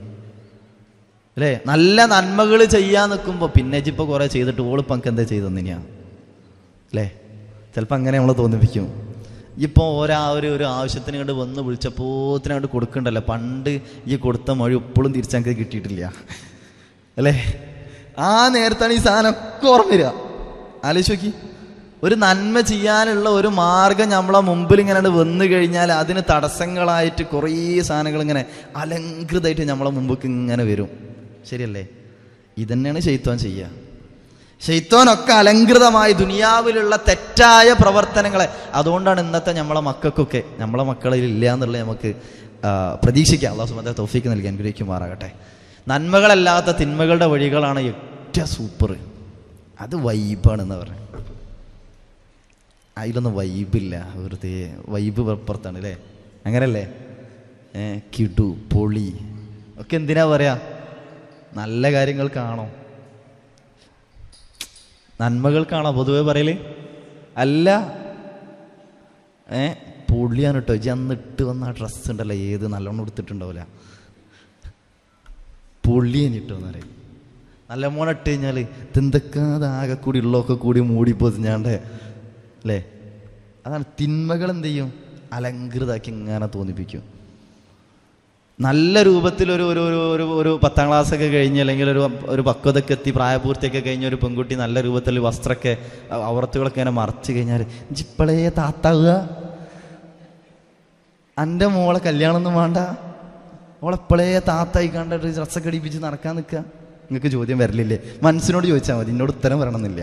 അല്ലേ? നല്ല നന്മകൾ ചെയ്യാൻ നിൽക്കുമ്പോൾ പിന്നെ ഇജിപ്പോൾ കുറേ ചെയ്തിട്ട് ഓളിപ്പം എനിക്ക് എന്താ ചെയ്തെന്നിനാ അല്ലേ? ചിലപ്പോൾ അങ്ങനെ നമ്മളെ തോന്നിപ്പിക്കും. ഇപ്പോൾ ഒരു ആവശ്യത്തിന് കണ്ട് വന്ന് വിളിച്ചപ്പോത്തിന് കണ്ട് കൊടുക്കണ്ടല്ലോ. പണ്ട് ഈ കൊടുത്ത മഴ ഇപ്പോഴും തിരിച്ചെനിക്ക് കിട്ടിയിട്ടില്ല അല്ലേ? ആ നേരത്താണ് ഈ സാധനം ഒക്കെ ഓർമ്മ വരിക. ആലോചിച്ച് നോക്കി, ഒരു നന്മ ചെയ്യാനുള്ള ഒരു മാർഗം നമ്മളെ മുമ്പിൽ ഇങ്ങനെ വന്നു കഴിഞ്ഞാൽ അതിന് തടസ്സങ്ങളായിട്ട് കുറേ സാധനങ്ങൾ ഇങ്ങനെ അലങ്കൃതമായിട്ട് നമ്മളെ മുമ്പേക്ക് ഇങ്ങനെ വരും. ശരിയല്ലേ? ഇതന്നെയാണ് ശൈത്താൻ ചെയ്യുക. ശൈത്താനൊക്കെ അലങ്കൃതമായി ദുനിയാവിലുള്ള തെറ്റായ പ്രവർത്തനങ്ങളെ, അതുകൊണ്ടാണ് ഇന്നത്തെ നമ്മളെ മക്കൾക്കൊക്കെ, നമ്മളെ മക്കളിൽ ഇല്ല എന്നുള്ളത് നമുക്ക് പ്രതീക്ഷിക്കാം. അല്ലാഹു സുബ്ഹാനഹു വ തആല തൗഫീഖ് നൽകി അനുഗ്രഹിക്കുമാറാകട്ടെ. നന്മകളല്ലാത്ത തിന്മകളുടെ വഴികളാണ് ഏറ്റവും സൂപ്പർ. അത് വൈബാണെന്ന് പറഞ്ഞു. അതിലൊന്നും വൈബില്ല, വെറുതെ വൈബ് പുറത്താണ് അല്ലേ? അങ്ങനല്ലേ? കിടു പൊളി ഒക്കെ എന്തിനാ പറയാ? നല്ല കാര്യങ്ങൾക്കാണോ, നന്മകൾക്കാണോ പൊതുവെ പറയല്? അല്ല, പൊളിയാണ് കേട്ടോ. ഇജ്ജ് അന്ന് ഇട്ട് വന്ന ആ ഡ്രസ്സ് ഉണ്ടല്ലോ, ഏത് നല്ലോണം എടുത്തിട്ടുണ്ടാവില്ല, പൊള്ളിയനിട്ടോ എന്ന് പറയും. നല്ല മോണം ഇട്ട് കഴിഞ്ഞാൽ തിന്തക്കാതാകെ കൂടി ഉള്ളതൊക്കെ കൂടി മൂടി പൊതിഞ്ഞാണ്ട് അല്ലേ? അതാണ് തിന്മകൾ എന്ത് ചെയ്യും? അലങ്കൃതാക്കി ഇങ്ങനെ തോന്നിപ്പിക്കും. നല്ല രൂപത്തിൽ ഒരു 10ാം ക്ലാസ്സൊക്കെ കഴിഞ്ഞ് അല്ലെങ്കിൽ ഒരു പക്വതയൊക്കെ എത്തി പ്രായപൂർത്തിയൊക്കെ കഴിഞ്ഞ ഒരു പെൺകുട്ടി നല്ല രൂപത്തിൽ വസ്ത്രമൊക്കെ ഔറത്തുകളൊക്കെ ഇങ്ങനെ മറച്ചു കഴിഞ്ഞാൽ ഇപ്പോഴേ താത്താവുക, എൻ്റെ മോളെ കല്യാണമൊന്നും വേണ്ട, അവളെപ്പോഴേ താത്തായി കണ്ട ഡ്രസ്സൊക്കെ അടിപ്പിച്ച് നടക്കാൻ നിൽക്കുക. നിങ്ങൾക്ക് ചോദ്യം വരലില്ലേ? മനസ്സിനോട് ചോദിച്ചാൽ മതി, എന്നോട് ഉത്തരം വരണമെന്നില്ല.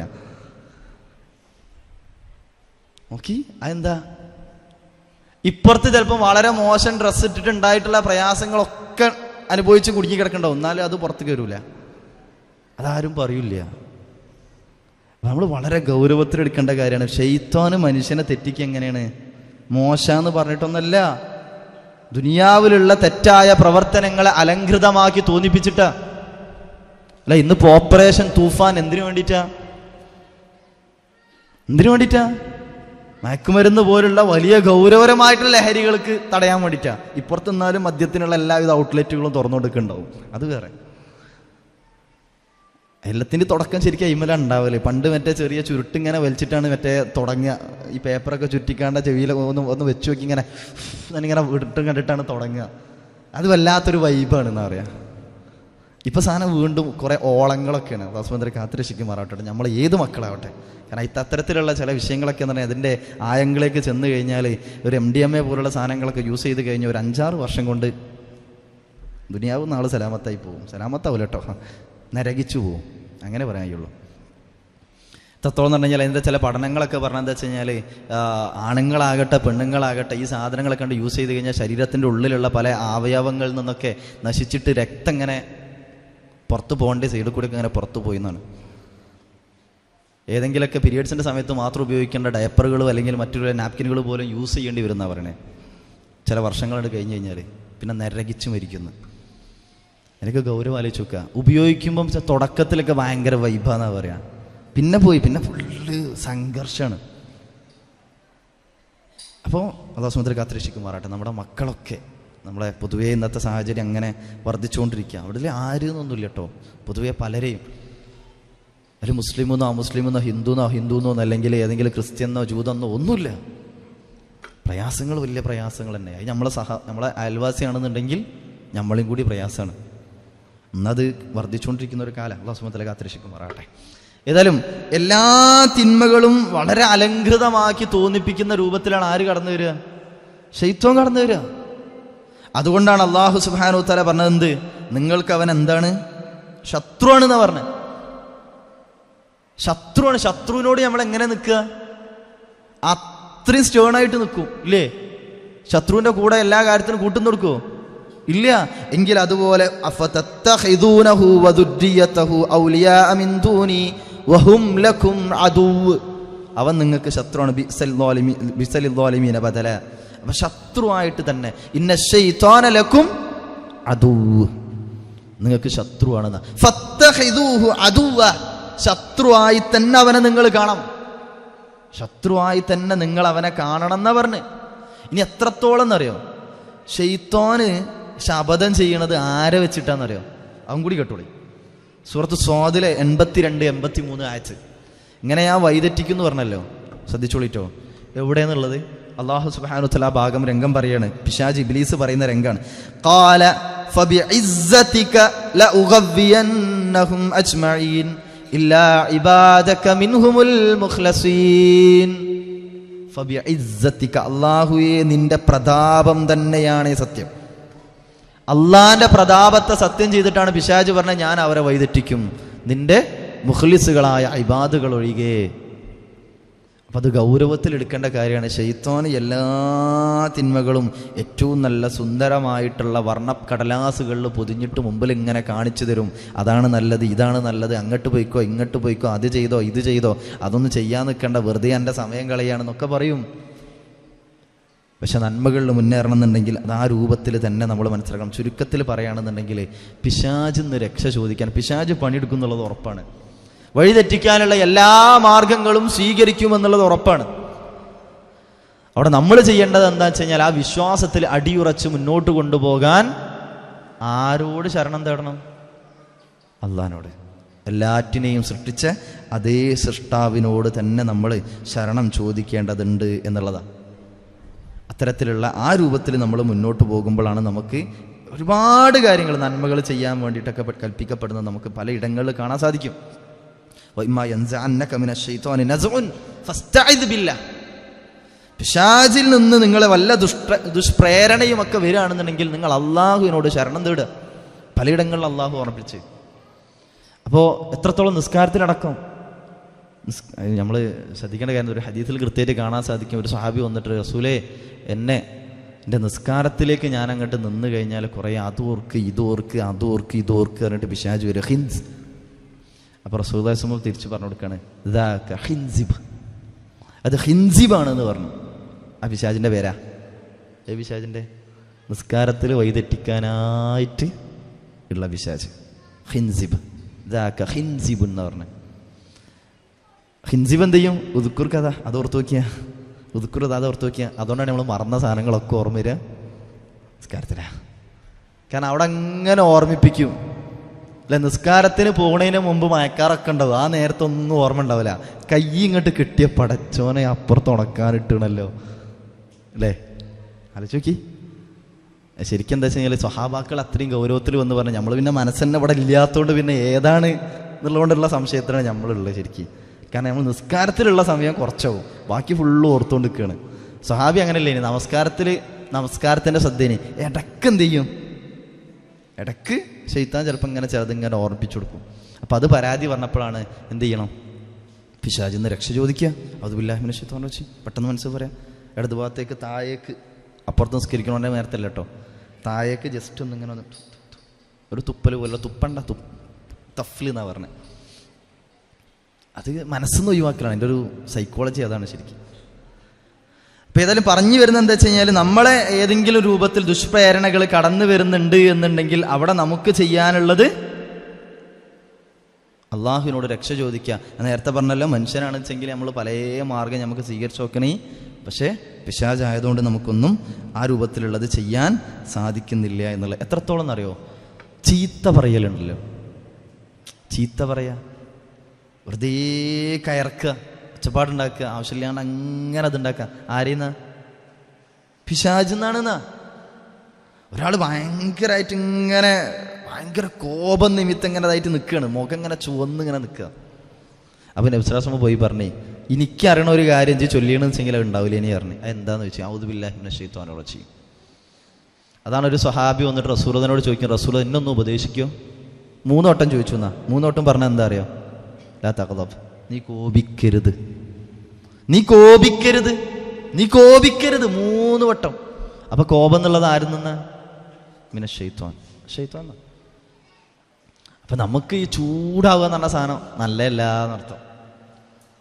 നോക്കി, അതെന്താ? ഇപ്പുറത്ത് ചിലപ്പോൾ വളരെ മോശം ഡ്രസ്സ് ഇട്ടിട്ടുണ്ടായിട്ടുള്ള പ്രയാസങ്ങളൊക്കെ അനുഭവിച്ച് കുടുങ്ങി കിടക്കണ്ടാവും, എന്നാലും അത് പുറത്ത് കയറൂല, അതാരും പറയൂല. നമ്മൾ വളരെ ഗൗരവത്തിലെടുക്കേണ്ട കാര്യമാണ്. ശൈത്താന് മനുഷ്യനെ തെറ്റിക്കുക എങ്ങനെയാണ്? മോശമെന്ന് പറഞ്ഞിട്ടൊന്നല്ല, ദുനിയാവിലുള്ള തെറ്റായ പ്രവർത്തനങ്ങളെ അലങ്കൃതമാക്കി തോന്നിപ്പിച്ചിട്ടാ. അല്ല, ഇന്നിപ്പോൾ ഓപ്പറേഷൻ തൂഫാൻ എന്തിനു വേണ്ടിയിട്ടാ? മയക്കുമരുന്ന് പോലുള്ള വലിയ ഗൗരവരമായിട്ടുള്ള ലഹരികൾക്ക് തടയാൻ വേണ്ടിയിട്ടാ. ഇപ്പുറത്ത് നിന്നാലും മദ്യത്തിനുള്ള എല്ലാവിധ ഔട്ട്ലെറ്റുകളും തുറന്നു കൊടുക്കുന്നുണ്ടാവും, അത് വേറെ. എല്ലാത്തിൻ്റെ തുടക്കം ശരിക്കും അയിമല ഉണ്ടാവില്ലേ? പണ്ട് മറ്റേ ചെറിയ ചുരുട്ടിങ്ങനെ വലിച്ചിട്ടാണ് മറ്റേ തുടങ്ങുക. ഈ പേപ്പറൊക്കെ ചുറ്റിക്കാണ്ട ചെവിയിൽ ഒന്ന് വെച്ച് നോക്കി ഇങ്ങനെ ഇട്ട് കണ്ടിട്ടാണ് തുടങ്ങുക. അത് വല്ലാത്തൊരു വൈബാണ് എന്നാ പറയുക. ഇപ്പം സാധനം വീണ്ടും കുറേ ഓളങ്ങളൊക്കെയാണ്. ദാസ്മന്ത്രി കാത്തുരക്ഷിക്കുമാറാവട്ടെ നമ്മൾ ഏത് മക്കളാവട്ടെ. കാരണം അത്തരത്തിലുള്ള ചില വിഷയങ്ങളൊക്കെ എന്ന് പറഞ്ഞാൽ അതിൻ്റെ ആയങ്ങളിലേക്ക് ചെന്ന് കഴിഞ്ഞാൽ ഒരു MDMA പോലുള്ള സാധനങ്ങളൊക്കെ യൂസ് ചെയ്ത് കഴിഞ്ഞാൽ ഒരു 5-6 വർഷം കൊണ്ട് ദുനിയാവ് നാളെ സലാമത്തായി പോകും. സലാമത്താവില്ല കേട്ടോ, നരകിച്ചു പോവും, അങ്ങനെ പറയാനുള്ളൂ. എത്രത്തോളം എന്ന് പറഞ്ഞാൽ അതിൻ്റെ ചില പഠനങ്ങളൊക്കെ പറഞ്ഞാൽ എന്താ വെച്ച് കഴിഞ്ഞാൽ ആണുങ്ങളാകട്ടെ പെണ്ണുങ്ങളാകട്ടെ ഈ സാധനങ്ങളൊക്കെ കണ്ട് യൂസ് ചെയ്ത് കഴിഞ്ഞാൽ ശരീരത്തിൻ്റെ ഉള്ളിലുള്ള പല അവയവങ്ങളിൽ നിന്നൊക്കെ നശിച്ചിട്ട് രക്തം ഇങ്ങനെ പുറത്ത് പോകേണ്ട സൈഡിൽ കൂടെ ഇങ്ങനെ പുറത്ത് പോയി എന്നാണ്. ഏതെങ്കിലുമൊക്കെ പീരിയഡ്സിൻ്റെ സമയത്ത് മാത്രം ഉപയോഗിക്കേണ്ട ഡയപ്പറുകളും അല്ലെങ്കിൽ മറ്റുള്ള നാപ്കിനുകൾ പോലും യൂസ് ചെയ്യേണ്ടി വരുന്നതാണ് പറയണേ. ചില വർഷങ്ങളാണ് കഴിഞ്ഞ് കഴിഞ്ഞാൽ പിന്നെ നരകിച്ച് മരിക്കുന്നു. എനിക്ക് ഗൗരവം ആലോചിച്ച് നോക്കുക. ഉപയോഗിക്കുമ്പം തുടക്കത്തിലൊക്കെ ഭയങ്കര വൈബാന്നാ പറയാ, പിന്നെ ഫുള്ള് സംഘർഷമാണ്. അപ്പോൾ അല്ലാഹു സുബ്ഹാനഹു വ തആല കാത്തുരക്ഷിക്കുമാറാട്ടെ. നമ്മുടെ മക്കളൊക്കെ നമ്മളെ പൊതുവേ ഇന്നത്തെ സാഹചര്യം അങ്ങനെ വർദ്ധിച്ചുകൊണ്ടിരിക്കുക. അവിടെ ആരെന്നൊന്നുമില്ല കേട്ടോ, പൊതുവേ പലരെയും ഒരു മുസ്ലിമെന്നോ അമുസ്ലിമെന്നോ ഹിന്ദുന്നോ അല്ലെങ്കിൽ ഏതെങ്കിലും ക്രിസ്ത്യനോ ജൂതെന്നോ ഒന്നുമില്ല. പ്രയാസങ്ങൾ വലിയ പ്രയാസങ്ങൾ തന്നെ. അത് നമ്മളെ അയൽവാസിയാണെന്നുണ്ടെങ്കിൽ നമ്മളെയും കൂടി പ്രയാസമാണ്. എന്നത് വർദ്ധിച്ചുകൊണ്ടിരിക്കുന്ന ഒരു കാലം. അല്ലാഹു സുബ്ഹാനഹു വ തആല കാത്തുരക്ഷിക്കുമാറാട്ടെ. ഏതായാലും എല്ലാ തിന്മകളും വളരെ അലങ്കൃതമാക്കി തോന്നിപ്പിക്കുന്ന രൂപത്തിലാണ് ആര് കടന്നു വരിക? ശൈത്താൻ കടന്നു വരിക. അതുകൊണ്ടാണ് അല്ലാഹു സുബ്ഹാനഹു വ തആല പറഞ്ഞത് എന്ത്? നിങ്ങൾക്ക് അവൻ എന്താണ്? ശത്രുവാണെന്നാ പറഞ്ഞത്. ശത്രുവാണ്. ശത്രുവിനോട് നമ്മൾ എങ്ങനെ നിൽക്കുക? അത്രയും സ്റ്റേണായിട്ട് നിൽക്കും ഇല്ലേ? ശത്രുവിൻ്റെ കൂടെ എല്ലാ കാര്യത്തിനും കൂട്ടും കൊടുക്കുമോ? ഇല്ല. എങ്കിൽ അതുപോലെ അവൻ നിങ്ങൾക്ക് ശത്രുവാണ്. അപ്പൊ ശത്രുവായിട്ട് തന്നെ ഇന്ന ശൈത്താന ലക്കും അദുവ്വ്, നിങ്ങൾക്ക് ശത്രുവാണെന്ന്. ഫത്തഖിദൂഹു അദുവ്വ, ശത്രുവായി തന്നെ അവനെ നിങ്ങൾ കാണണം. ശത്രുവായി തന്നെ നിങ്ങൾ അവനെ കാണണം എന്നാ പറഞ്ഞ്. ഇനി എത്രത്തോളം എന്നറിയോ? ശൈത്താന് ശപഥം ചെയ്യണത് ആരെ വെച്ചിട്ടാന്നറിയോ? അതും കൂടി കേട്ടോളി. സൂറത്ത് സ്വാദിലെ 82, 83 ആയത്ത്. ഇങ്ങനെ ഞാൻ വൈതെറ്റിക്കുന്നു പറഞ്ഞല്ലോ, ശ്രദ്ധിച്ചോളിട്ടോ. എവിടെയെന്നുള്ളത് അല്ലാഹു സുബ്ഹാനഹു വ തആല ഭാഗം രംഗം പറയാണ്. പിശാച് ഇബ്ലീസ് പറയുന്ന രംഗാണ്. ഖാല ഫബിഇസ്സതിക ലഉഗവ്വിയന്നഹും അജ്മഈൻ ഇല്ലാ ഇബാദക മിൻഹുമുൽ മുഖ്ലസീൻ. ഫബിഇസ്സതിക, അല്ലാഹുവേ നിന്റെ പ്രതാപം തന്നെയാണ് സത്യം. അള്ളാന്റെ പ്രതാപത്തെ സത്യം ചെയ്തിട്ടാണ് പിശാച് പറഞ്ഞത്, ഞാൻ അവരെ വഴിതെറ്റിക്കും നിന്റെ മുഖ്ലിസുകളായ ഇബാദുകൾ ഒഴികെ. അപ്പം അത് ഗൗരവത്തിൽ എടുക്കേണ്ട കാര്യമാണ്. ശൈത്താന് എല്ലാ തിന്മകളും ഏറ്റവും നല്ല സുന്ദരമായിട്ടുള്ള വർണ്ണക്കടലാസുകളിൽ പൊതിഞ്ഞിട്ട് മുമ്പിൽ ഇങ്ങനെ കാണിച്ചു തരും. അതാണ് നല്ലത്, ഇതാണ് നല്ലത്, അങ്ങോട്ട് പോയിക്കോ ഇങ്ങോട്ട് പോയിക്കോ, അത് ചെയ്തോ ഇത് ചെയ്തോ, അതൊന്നും ചെയ്യാൻ നിൽക്കണ്ട, വെറുതെ എൻ്റെ സമയം കളയാണെന്നൊക്കെ പറയും. പക്ഷെ നന്മകളിൽ മുന്നേറണം എന്നുണ്ടെങ്കിൽ അത് ആ രൂപത്തിൽ തന്നെ നമ്മൾ മനസ്സിലാക്കണം. ചുരുക്കത്തിൽ പറയുകയാണെന്നുണ്ടെങ്കിൽ പിശാചിൽ നിന്ന് രക്ഷ ചോദിക്കാൻ പിശാച് പണിയെടുക്കുന്നുള്ളത് ഉറപ്പാണ്. വഴിതെറ്റിക്കാനുള്ള എല്ലാ മാർഗങ്ങളും സ്വീകരിക്കുമെന്നുള്ളത് ഉറപ്പാണ്. അവിടെ നമ്മൾ ചെയ്യേണ്ടത് എന്താണെന്ന് വെച്ച് കഴിഞ്ഞാൽ ആ വിശ്വാസത്തിൽ അടിയുറച്ച് മുന്നോട്ട് കൊണ്ടുപോകാൻ ആരോട് ശരണം തേടണം? അള്ളാഹിനോട്. എല്ലാറ്റിനെയും സൃഷ്ടിച്ച അതേ സൃഷ്ടാവിനോട് തന്നെ നമ്മൾ ശരണം ചോദിക്കേണ്ടതുണ്ട് എന്നുള്ളതാണ്. അത്തരത്തിലുള്ള ആ രൂപത്തിൽ നമ്മൾ മുന്നോട്ട് പോകുമ്പോഴാണ് നമുക്ക് ഒരുപാട് കാര്യങ്ങൾ നന്മകൾ ചെയ്യാൻ വേണ്ടിയിട്ടൊക്കെ കൽപ്പിക്കപ്പെടുന്നത് നമുക്ക് പലയിടങ്ങളിൽ കാണാൻ സാധിക്കും. പിശാചിൽ നിന്ന് നിങ്ങളെ വല്ല ദുഷ്പ്രേരണയും ഒക്കെ വരികയാണെന്നുണ്ടെങ്കിൽ നിങ്ങൾ അള്ളാഹുവിനോട് ശരണം തേടുക. പലയിടങ്ങളിൽ അള്ളാഹു ഓർമ്മിപ്പിച്ച്. അപ്പോൾ എത്രത്തോളം നിസ്കാരത്തിലടക്കം നമ്മൾ ശ്രദ്ധിക്കേണ്ട കാര്യം, ഒരു ഹദീസിൽ കൃത്യമായിട്ട് കാണാൻ സാധിക്കും. ഒരു സഹാബി വന്നിട്ട്, റസൂലേ എൻ്റെ നിസ്കാരത്തിലേക്ക് ഞാൻ അങ്ങോട്ട് നിന്ന് കഴിഞ്ഞാൽ കുറേ അതോർക്ക് ഇതോർക്ക് അതോർക്ക് ഇതോർക്ക് പറഞ്ഞിട്ട് പിശാച് വരും, ഹിൻസ്. അപ്പോൾ റസൂലുള്ളാഹി സ്വല്ലല്ലാഹു അലൈഹി വസല്ലം തിരിച്ച് പറഞ്ഞു കൊടുക്കുകയാണ്, ദാക ഹിൻസിബ്, അത് ഹിൻസിബാണെന്ന് പറഞ്ഞു. ആ പിശാചിൻ്റെ പേരാ. പിശാചിൻ്റെ നിസ്കാരത്തിൽ വഴിതെറ്റിക്കാനായിട്ട് ഉള്ള പിശാച് ഹിൻസിബ്, ദാക ഹിൻസിബ് എന്ന് പറഞ്ഞു. ഹിൻസിബ് എന്ത് ചെയ്യും? ഉദുക്കുർ കഥ അതോർത്ത് നോക്കിയാ, ഉദുക്കുർ അത് ഓർത്ത് നോക്കിയാൽ. അതുകൊണ്ടാണ് നമ്മൾ മറന്ന സാധനങ്ങളൊക്കെ ഓർമ്മ വരിക നിസ്കാരത്തിലാണ്. കാരണം അവിടെ അങ്ങനെ ഓർമ്മിപ്പിക്കും അല്ലെ. നിസ്കാരത്തിന് പോകുന്നതിന് മുമ്പ് മയക്കാറൊക്കെ ഉണ്ടാവും, ആ നേരത്തെ ഒന്നും ഓർമ്മ ഉണ്ടാവില്ല. കൈ ഇങ്ങോട്ട് കിട്ടിയ പടച്ചോനെ അപ്പുറത്ത് ഉണക്കാനിട്ടണല്ലോ അല്ലേ, ആലോചിച്ച് നോക്കി. ശരിക്കും എന്താ വെച്ച് കഴിഞ്ഞാൽ സ്വഹാബാക്കൾ അത്രയും ഗൗരവത്തിൽ വന്ന് പറഞ്ഞു. നമ്മൾ പിന്നെ മനസ്സന്നെ ഇവിടെ ഇല്ലാത്തതുകൊണ്ട് പിന്നെ ഏതാണ് എന്നുള്ളതുകൊണ്ടുള്ള സംശയത്തിലാണ് നമ്മളുള്ളത് ശരിക്കും. കാരണം നമ്മൾ നിസ്കാരത്തിലുള്ള സമയം കുറച്ചാവും, ബാക്കി ഫുള്ള് ഓർത്തുകൊണ്ട് നിൽക്കുകയാണ്. സ്വഹാബി അങ്ങനെയല്ലേ, ഇനി നമസ്കാരത്തിൻ്റെ ശ്രദ്ധേന് ഇടയ്ക്ക് എന്ത് ചെയ്യും? ഇടയ്ക്ക് ശൈത്താൻ ചിലപ്പോൾ ഇങ്ങനെ ചിലതിങ്ങനെ ഓർമ്മിപ്പിച്ചു കൊടുക്കും. അപ്പോൾ അത് പരാതി പറഞ്ഞപ്പോഴാണ് എന്ത് ചെയ്യണം? പിശാചിൽ നിന്ന് രക്ഷ ചോദിക്കുക. അഊദുബില്ലാഹി മിനശ് ശൈത്വാനിർ റജീം. പെട്ടെന്ന് മനസ്സ് പറയാം. ഇടത് ഭാഗത്തേക്ക് താഴേക്ക്, അപ്പുറത്ത് നിസ്കരിക്കണോൻ്റെ നേരത്തല്ല കേട്ടോ, താഴേക്ക് ജസ്റ്റ് ഒന്നിങ്ങനെ ഒരു തുപ്പൽ പോലെ, തുപ്പണ്ട തഫ്ല് എന്നാണ് പറഞ്ഞത്. അത് മനസ്സൊന്ന് ഒഴിവാക്കലാണ്. എൻ്റെ ഒരു സൈക്കോളജി അതാണ് ശരിക്കും. അപ്പോൾ ഏതായാലും പറഞ്ഞു വരുന്നത് എന്താ വെച്ച് കഴിഞ്ഞാൽ, നമ്മളെ ഏതെങ്കിലും രൂപത്തിൽ ദുഷ്പ്രേരണകൾ കടന്നു വരുന്നുണ്ട് എന്നുണ്ടെങ്കിൽ അവിടെ നമുക്ക് ചെയ്യാനുള്ളത് അള്ളാഹുവിനോട് രക്ഷ ചോദിക്കുക. നേരത്തെ പറഞ്ഞല്ലോ, മനുഷ്യനാണെന്ന് വെച്ചെങ്കിൽ നമ്മൾ പല മാർഗം നമുക്ക് സ്വീകരിച്ച് നോക്കണേ. പക്ഷേ പിശാചായതുകൊണ്ട് നമുക്കൊന്നും ആ രൂപത്തിലുള്ളത് ചെയ്യാൻ സാധിക്കുന്നില്ല എന്നുള്ളത്. എത്രത്തോളം എന്നറിയോ? ചീത്ത പറയലുണ്ടല്ലോ, ചീത്ത പറയാ, വെറുതെ കയർക്കുക, ഒച്ചപ്പാടുണ്ടാക്കുക, ആവശ്യമില്ലാണ്ട് അങ്ങനെ അതുണ്ടാക്കുക. ആരെയെന്നാ? പിശാചെന്നാണെന്നാ. ഒരാൾ ഭയങ്കരമായിട്ട് ഇങ്ങനെ ഭയങ്കര കോപം നിമിത്തം ഇങ്ങനെ ഇതായിട്ട് നിൽക്കുകയാണ്, മുഖം ഇങ്ങനെ ചുവന്ന് ഇങ്ങനെ നിൽക്കുക. അപ്പം നബി സ്വല്ലല്ലാഹു അലൈഹി വസല്ലം പോയി പറഞ്ഞേ, എനിക്കറിയണ ഒരു കാര്യം ചൊല്ലിയണമെന്ന് വെച്ചെങ്കിൽ അത് ഉണ്ടാവില്ല. ഇനി പറഞ്ഞു അതെന്താന്ന് ചോദിച്ചു, ഔദു ബില്ലാഹി മിനശ് ശൈത്വാനിർ റജീം. അതാണ് ഒരു സ്വഹാബി വന്നിട്ട് റസൂലുള്ളാഹിനോട് ചോദിക്കും, റസൂൽ എന്നൊന്ന് ഉപദേശിക്കോ? 3 വട്ടം ചോദിച്ചു എന്നാ. 3 വട്ടം പറഞ്ഞാൽ എന്താ അറിയോ? ലാ തഗ്ളബ്, നീ കോപിക്കരുത്, നീ കോപിക്കരുത്, നീ കോപിക്കരുത്. 3 വട്ടം. അപ്പൊ കോപം എന്നുള്ളത് ആരിൽ നിന്ന്? മിനശ് ശൈത്വാൻ, ശൈത്വാൻ. അപ്പൊ നമുക്ക് ഈ ചൂടാവുക എന്ന് പറഞ്ഞ സാധനം നല്ലതല്ല എന്നർത്ഥം.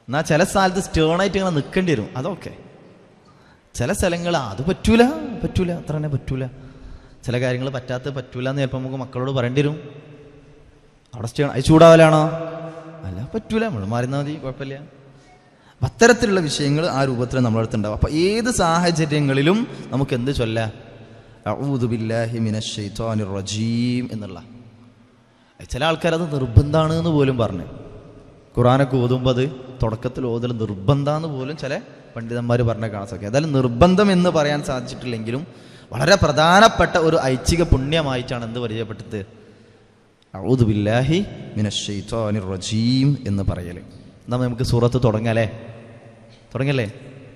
എന്നാൽ ചില സ്ഥലത്ത് സ്റ്റേണായിട്ട് ഇങ്ങനെ നിൽക്കേണ്ടി വരും, അതൊക്കെ. ചില സ്ഥലങ്ങൾ അത് പറ്റൂല പറ്റൂല അത്ര തന്നെ പറ്റൂല, ചില കാര്യങ്ങൾ പറ്റൂല എന്ന് ചിലപ്പോൾ നമുക്ക് മക്കളോട് പറയേണ്ടി വരും. അവിടെ സ്റ്റേൺ അത് ചൂടാവലാണോ? അല്ല, പറ്റൂല, നമ്മൾ മാറുന്നാൽ മതി, കുഴപ്പമില്ല. അപ്പം അത്തരത്തിലുള്ള വിഷയങ്ങൾ ആ രൂപത്തിൽ നമ്മളടുത്തുണ്ടാവും. അപ്പം ഏത് സാഹചര്യങ്ങളിലും നമുക്ക് എന്ത് ചൊല്ലാം? അഊദു ബില്ലാഹി മിനശ് ശൈത്വാനിർ റജീം എന്നുള്ള ചില ആൾക്കാരത് നിർബന്ധമാണ് എന്ന് പോലും പറഞ്ഞു. ഖുർആനൊക്കെ ഓതുമ്പോൾ അത് തുടക്കത്തിൽ ഓതൽ നിർബന്ധമാണെന്ന് പോലും ചില പണ്ഡിതന്മാർ പറഞ്ഞ കാണാൻ സാധിക്കും. ഏതായാലും നിർബന്ധം എന്ന് പറയാൻ സാധിച്ചിട്ടില്ലെങ്കിലും വളരെ പ്രധാനപ്പെട്ട ഒരു ഐച്ഛിക പുണ്യമായിട്ടാണ് എന്ത് പരിചയപ്പെട്ടത്? അഊദു ബില്ലാഹി മിനശ് ശൈത്വാനിർ റജീം എന്ന് പറയൽ. എന്നാൽ നമുക്ക് സൂറത്ത് തുടങ്ങല്ലേ?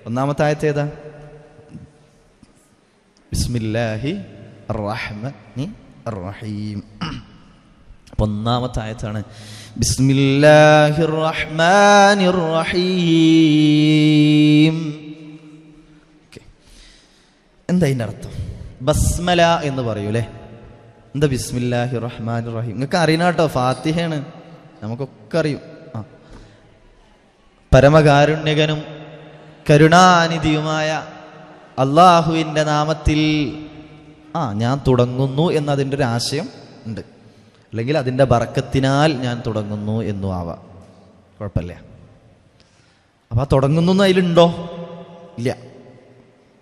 ഒന്നാമത്തെ ആയത്ത് ഏതാ? ബിസ്മില്ലാഹി അർറഹ്മാനി അർറഹീം. അപ്പോൾ ഒന്നാമത്തെ ആയത്താണ് ബിസ്മില്ലാഹിർ റഹ്മാനിർ റഹീം. എന്താ അതിൻ്റെ അർത്ഥം? ബസ്മല എന്ന് പറയൂലേ. എന്താ ബിസ്മില്ലാഹി റഹ്മാൻ റഹീം? നിങ്ങൾക്ക് അറിയണം കേട്ടോ, ഫാത്തിഹയാണ്, നമുക്കൊക്കെ അറിയും. പരമകാരുണ്യകനും കരുണാനിധിയുമായ അള്ളാഹുവിൻ്റെ നാമത്തിൽ ഞാൻ തുടങ്ങുന്നു എന്നതിൻ്റെ ഒരു ആശയം ഉണ്ട്. അല്ലെങ്കിൽ അതിൻ്റെ ബറക്കത്തിനാൽ ഞാൻ തുടങ്ങുന്നു എന്നും ആവാം, കുഴപ്പമില്ല. അപ്പം ആ തുടങ്ങുന്നു അതിലുണ്ടോ? ഇല്ല,